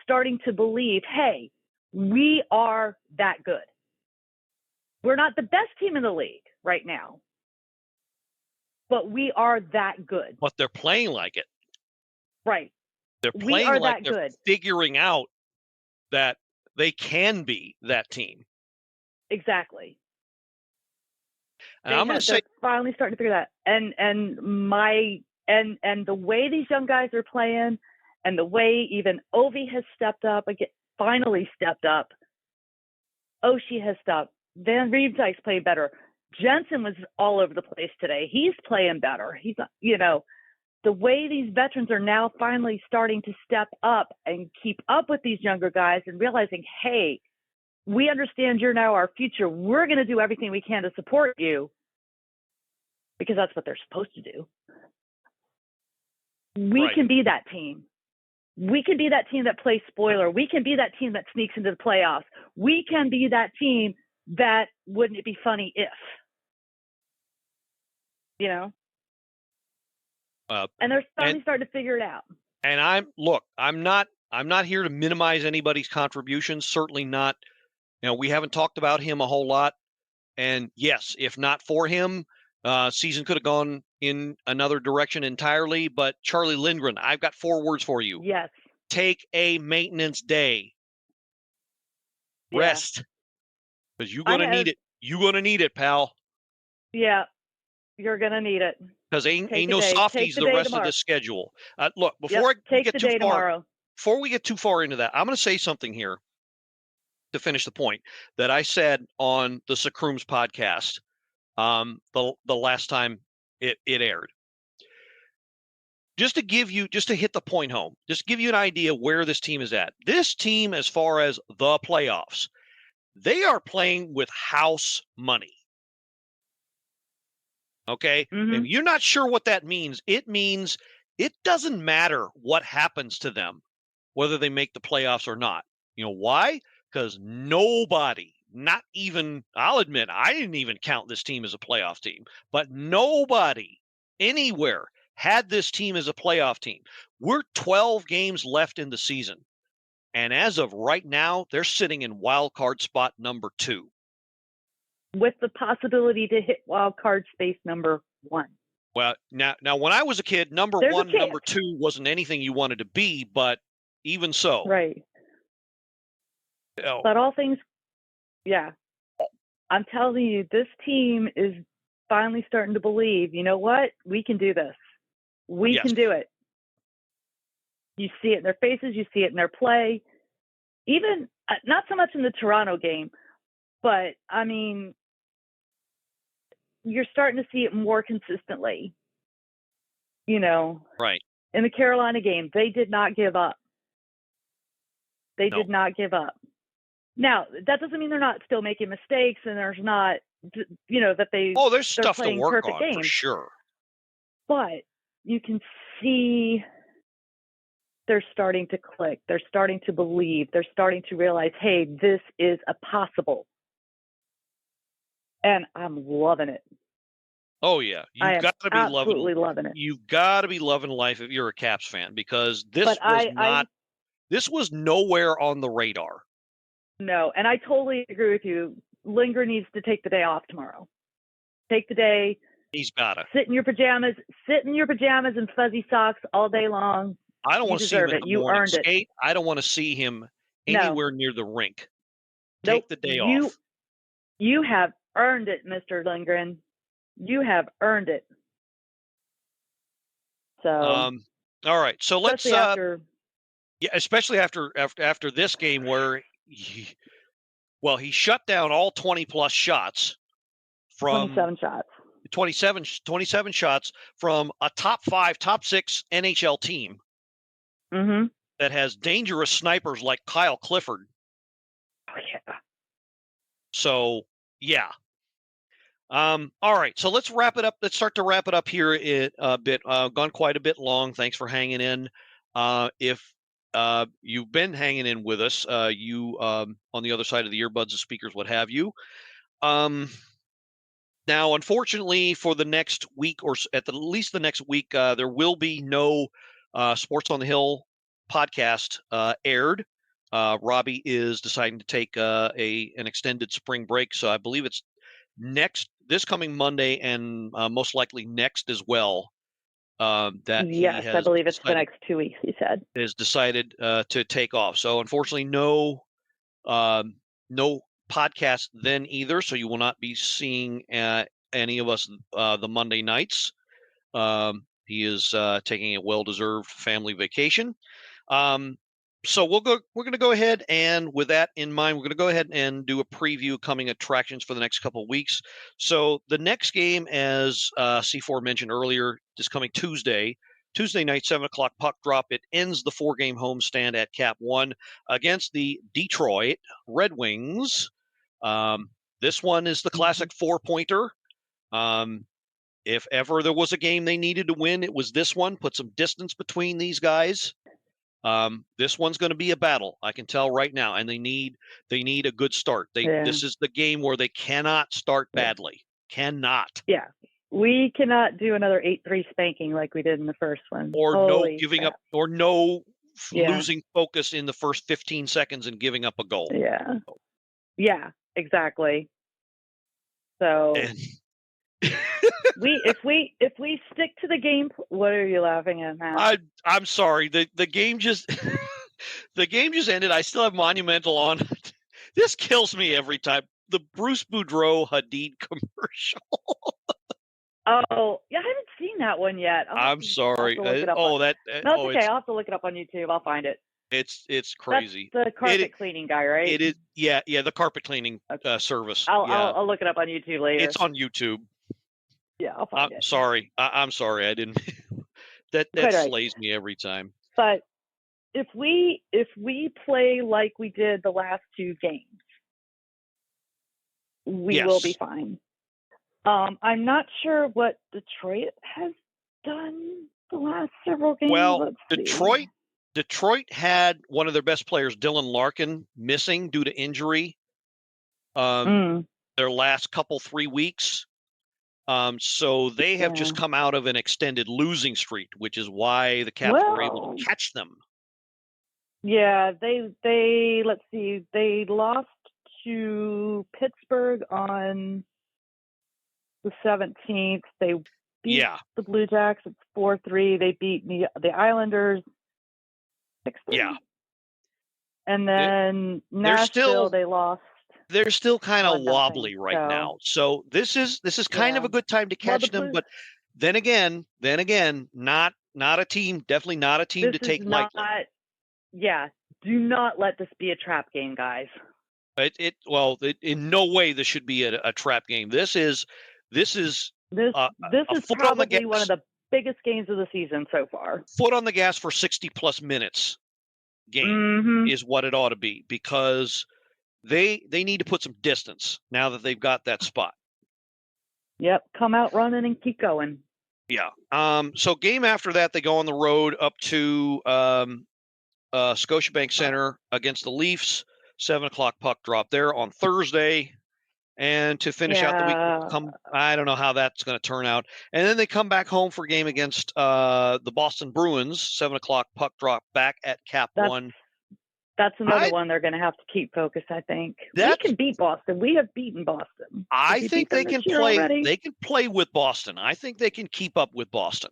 starting to believe, hey, We are that good. We're not the best team in the league right now, but we are that good. But they're playing like it. Right. They're We playing are like that they're good. figuring out that they can be that team. Exactly. And I'm going to say, they're finally starting to figure that. And the way these young guys are playing, and the way even Ovi has stepped up, again, finally stepped up. Oshie has stepped. Van Riemsdyk's played better. Jensen was all over the place today. He's playing better. He's, the way these veterans are now finally starting to step up and keep up with these younger guys and realizing, hey, we understand you're now our future. We're going to do everything we can to support you, because that's what they're supposed to do. We can be that team. We can be that team that plays spoiler. We can be that team that sneaks into the playoffs. We can be that team that, wouldn't it be funny if, and they're finally starting to figure it out. And I'm not here to minimize anybody's contributions. Certainly not. We haven't talked about him a whole lot. And yes, if not for him, season could have gone in another direction entirely. But Charlie Lindgren, I've got 4 words for you. Yes. Take a maintenance day. Rest. Because you're going to need it. You're going to need it, pal. Yeah, you're going to need it. Because ain't no softies the rest of the schedule. Look, before we get too far into that, I'm going to say something here to finish the point that I said on the Sacrooms podcast the last time it aired. Just to hit the point home, just to give you an idea where this team is at. This team, as far as the playoffs, they are playing with house money. Okay? Mm-hmm. If you're not sure what that means, it means it doesn't matter what happens to them, whether they make the playoffs or not. You know why? Because nobody, not even, I'll admit, I didn't even count this team as a playoff team, but nobody anywhere had this team as a playoff team. We're 12 games left in the season. And as of right now, they're sitting in wild card spot number 2. With the possibility to hit wild card space number 1. Well, now when I was a kid, number 1, number 2 wasn't anything you wanted to be, but even so. Right. But all things, I'm telling you, this team is finally starting to believe, you know what? We can do this. We can do it. You see it in their faces. You see it in their play. Even, not so much in the Toronto game, but, I mean, you're starting to see it more consistently. Right. In the Carolina game, they did not give up. They did not give up. Now, that doesn't mean they're not still making mistakes, and there's not, that they. Oh, there's stuff to playing work perfect on games. for sure. But you can see they're starting to click. They're starting to believe. They're starting to realize, hey, this is a possible. And I'm loving it. Oh yeah, you've got to be loving it. You've got to be loving life if you're a Caps fan, because this this was nowhere on the radar. No, and I totally agree with you. Lindgren needs to take the day off tomorrow. Take the day. He's got to sit in your pajamas and fuzzy socks all day long. I don't want to see him in the morning skate. It. I don't want to see him anywhere near the rink. Take the day off. You have earned it, Mr. Lindgren. You have earned it. So. All right. So let's. Especially after this game where he shut down all 20 plus shots from 27 shots from a top 5, top 6 NHL team that has dangerous snipers like Kyle Clifford. Oh yeah. So yeah. All right. So let's wrap it up. Let's start to wrap it up here a bit. Gone quite a bit long. Thanks for hanging in. If you've been hanging in with us, you on the other side of the earbuds, the speakers, what have you. Now, unfortunately, for the next week, or at least the next week, there will be no Sports on the Hill podcast aired. Robbie is deciding to take an extended spring break, so I believe it's this coming Monday and most likely next as well. That yes, he I has believe it's the decided, next 2 weeks. He said has decided to take off. So unfortunately, no podcast then either. So you will not be seeing any of us the Monday nights. He is taking a well-deserved family vacation. So we're going to go ahead, and with that in mind, we're going to go ahead and do a preview of coming attractions for the next couple of weeks. So the next game, as C4 mentioned earlier, is coming Tuesday night, 7 o'clock puck drop. It ends the 4-game homestand at Cap One against the Detroit Red Wings. This one is the classic 4-pointer. If ever there was a game they needed to win, it was this one. Put some distance between these guys. This one's going to be a battle, I can tell right now, and they need a good start. This is the game where they cannot start badly. Cannot. Yeah. We cannot do another 8-3 spanking like we did in the first one. Or Holy no giving crap. up, or no losing focus in the first 15 seconds and giving up a goal. Yeah. Yeah, exactly. So if we stick to the game, what are you laughing at, Matt? I'm sorry. The game just the game just ended. I still have Monumental on. This kills me every time. The Bruce Boudreau Hadid commercial. Oh, yeah, I haven't seen that one yet. I'm sorry. No, it's okay. I'll have to look it up on YouTube. I'll find it. It's crazy. That's the carpet cleaning guy, right? It is. Yeah, the carpet cleaning service. I'll look it up on YouTube later. It's on YouTube. Yeah, I'll find it. Sorry. I'm sorry. I didn't. that slays me every time. But if we play like we did the last 2 games, we will be fine. I'm not sure what Detroit has done the last several games. Well, Detroit had one of their best players, Dylan Larkin, missing due to injury. Their last 3 weeks. So they have just come out of an extended losing streak, which is why the Caps were able to catch them. Yeah, let's see, they lost to Pittsburgh on the 17th. They beat the Blue Jacks. It's 4-3. They beat the Islanders 6-3. Yeah. And then Nashville, they lost. They're still kind of wobbly right now. So this is kind of a good time to catch them. But then again, not a team, definitely not a team to take lightly. Yeah. Do not let this be a trap game, guys. In no way this should be a trap game. This is probably one of the biggest games of the season so far. Foot on the gas for 60 plus minutes game is what it ought to be, because they need to put some distance now that they've got that spot. Yep, come out running and keep going. Yeah. So game after that, they go on the road up to Scotiabank Center against the Leafs. 7 o'clock puck drop there on Thursday. And to finish out the week, I don't know how that's going to turn out. And then they come back home for a game against the Boston Bruins. 7 o'clock puck drop back at Cap One. That's another one they're going to have to keep focused, I think. We can beat Boston. We have beaten Boston. I think they can play. They can play with Boston. I think they can keep up with Boston.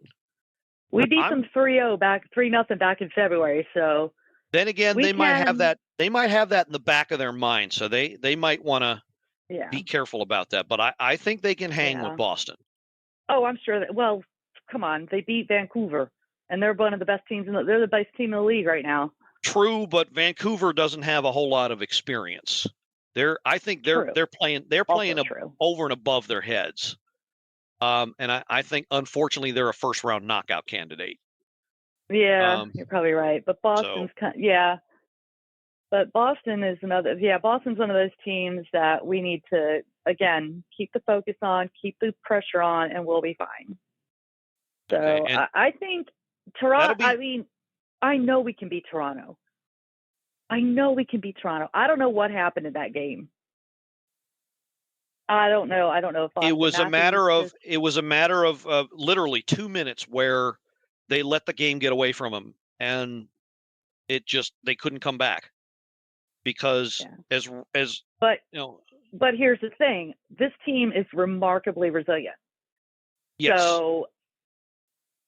We beat them 3-0 3-0 back in February. So then again, they might have that. They might have that in the back of their mind. So they might want to be careful about that. But I think they can hang with Boston. Oh, I'm sure that. Well, come on, they beat Vancouver, and they're one of the best teams they're the best team in the league right now. True, but Vancouver doesn't have a whole lot of experience. I think they're playing over and above their heads. And I think unfortunately they're a first round knockout candidate. Yeah, you're probably right. But Boston's But Boston is another. Yeah, Boston's one of those teams that we need to again keep the focus on, keep the pressure on, and we'll be fine. So I think Toronto. I know we can beat Toronto. I don't know what happened in that game. I don't know. If it was a matter of literally 2 minutes where they let the game get away from them, and they couldn't come back. because as But you know, but here's the thing: this team is remarkably resilient. yes, So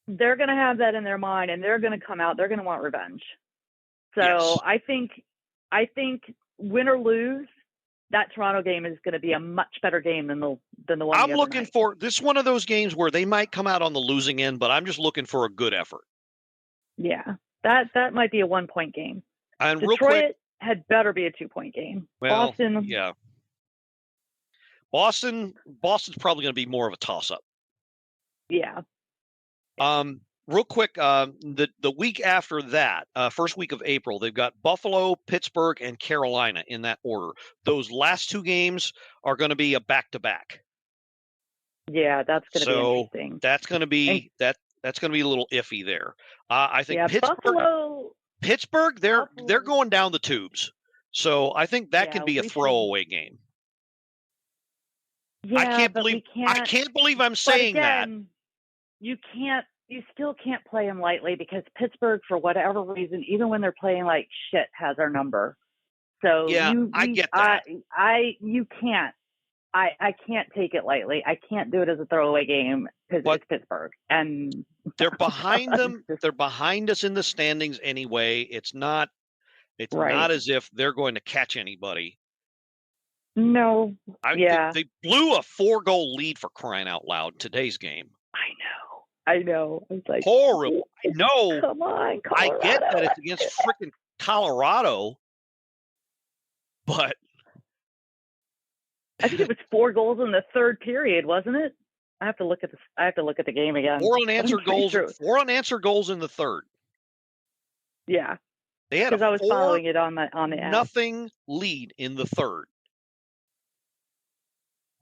they're going to have that in their mind, and they're going to come out. They're going to want revenge. So yes. I think win or lose, that Toronto game is going to be a much better game than the one. I'm the looking other night. for this one of those games where they might come out on the losing end, but I'm just looking for a good effort. Yeah, that might be a 1-point game. And Detroit real quick, had better be a 2-point game. well, Boston, yeah, Boston's probably going to be more of a toss-up. yeah. Real quick, the week after that, first week of April, they've got Buffalo, Pittsburgh, and Carolina in that order. Those last two games are going to be a back-to-back. Yeah, that's going to be interesting. That's going to be that's going to be a little iffy there. I think Pittsburgh, they're going down the tubes. So I think that could be a throwaway game. Yeah, I can't believe I'm saying that. You still can't play them lightly because Pittsburgh, for whatever reason, even when they're playing like shit, has our number. So yeah, I get that. You can't. I can't take it lightly. I can't do it as a throwaway game because it's Pittsburgh, and they're behind them. They're behind us in the standings anyway. It's not as if they're going to catch anybody. No. They blew a 4-goal lead, for crying out loud, today's game. I know. It's like horrible. No. Come on, Colorado. I get that it's against freaking Colorado, but I think it was 4 goals in the third period, wasn't it? I have to look at the game again. 4 unanswered goals in the third. Yeah. They had I was following it on the app. Nothing lead in the third.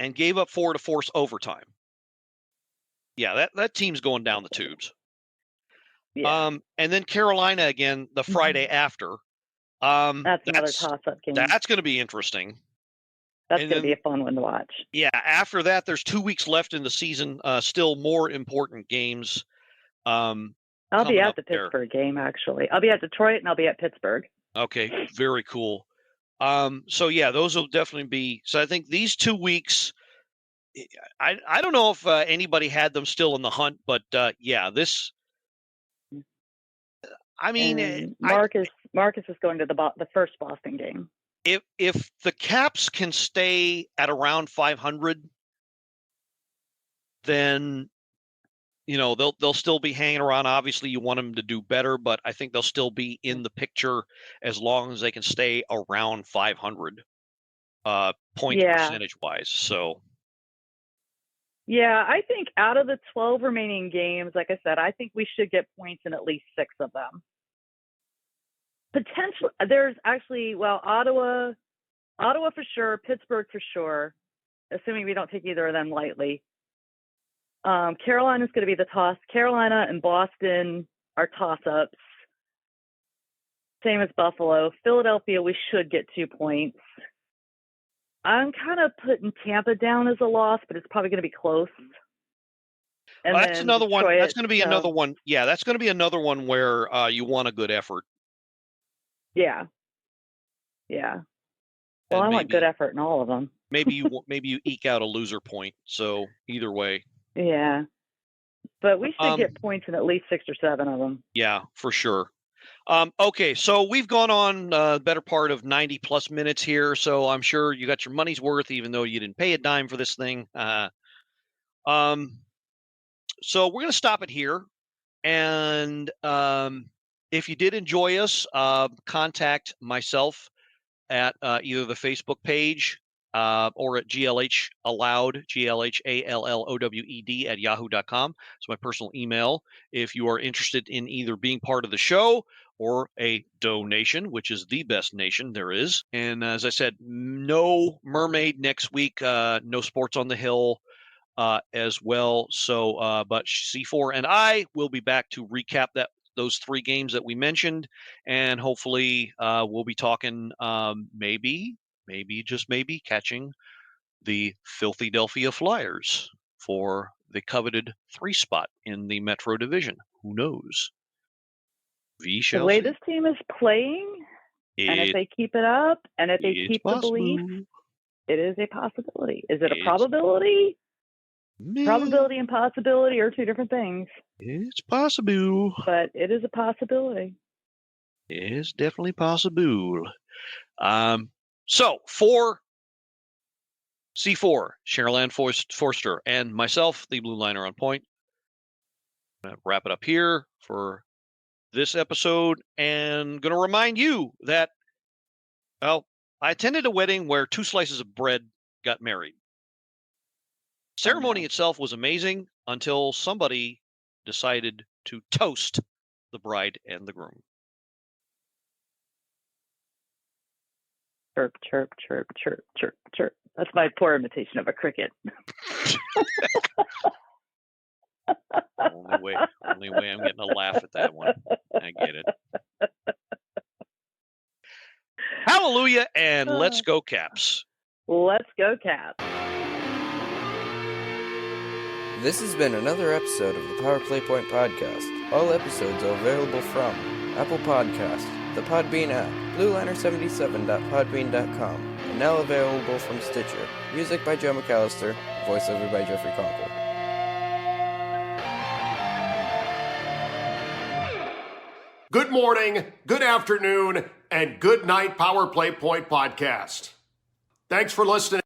And gave up 4 to force overtime. Yeah, that team's going down the tubes. Yeah. And then Carolina again the Friday after. That's another toss-up game. That's going to be interesting. That's going to be a fun one to watch. Yeah, after that, there's 2 weeks left in the season. Still more important games. I'll be at the Pittsburgh game, actually. I'll be at Detroit, and I'll be at Pittsburgh. Okay, very cool. So, yeah, those will definitely be – so I think these 2 weeks – I don't know if anybody had them still in the hunt, but, yeah, this – I mean – Marcus is going to the first Boston game. If the Caps can stay at around 500, then they'll still be hanging around. Obviously, you want them to do better, but I think they'll still be in the picture as long as they can stay around 500 points percentage wise. So, yeah, I think out of the 12 remaining games, like I said, I think we should get points in at least 6 of them. Potentially, there's actually, Ottawa for sure, Pittsburgh for sure, assuming we don't take either of them lightly. Carolina's going to be the toss. Carolina and Boston are toss-ups. Same as Buffalo. Philadelphia, we should get 2 points. I'm kind of putting Tampa down as a loss, but it's probably going to be close. And that's another one. That's going to be another one. Yeah, that's going to be another one where you want a good effort. Yeah. Yeah. Well, I want good effort in all of them. maybe you eke out a loser point. So either way. Yeah. But we should get points in at least 6 or 7 of them. Yeah, for sure. Okay, so we've gone on the better part of 90 plus minutes here, so I'm sure you got your money's worth, even though you didn't pay a dime for this thing. So we're going to stop it here. And if you did enjoy us, contact myself at either the Facebook page or at GLH Allowed, GLHALLOWED at yahoo.com. It's my personal email. If you are interested in either being part of the show or a donation, which is the best nation there is. And as I said, no Mermaid next week, no Sports on the Hill as well. So, but C4 and I will be back to recap those 3 games that we mentioned, and hopefully we'll be talking maybe just maybe catching the Philadelphia Flyers for the coveted 3 spot in the Metro Division. Who knows? We shall see. The way see. this team is playing, And if they keep it up, and if they keep the possible. belief, it is a possibility. Is it a probability? Probability and possibility are two different things. It's possible. But it is a possibility. It's definitely possible. So for C4, Cheryl Anne Forster, and myself, the Blue Liner on Point, I'm going to wrap it up here for this episode, and going to remind you that, well, I attended a wedding where 2 slices of bread got married. Ceremony itself was amazing until somebody decided to toast the bride and the groom. Chirp, chirp, chirp, chirp, chirp, chirp. That's my poor imitation of a cricket. Only way I'm getting a laugh at that one. I get it. Hallelujah, and let's go Caps. Let's go Caps. This has been another episode of the Power Play Point Podcast. All episodes are available from Apple Podcasts, the Podbean app, blueliner77.podbean.com, and now available from Stitcher. Music by Joe McAllister, voiceover by Jeffrey Conkle. Good morning, good afternoon, and good night, Power Play Point Podcast. Thanks for listening.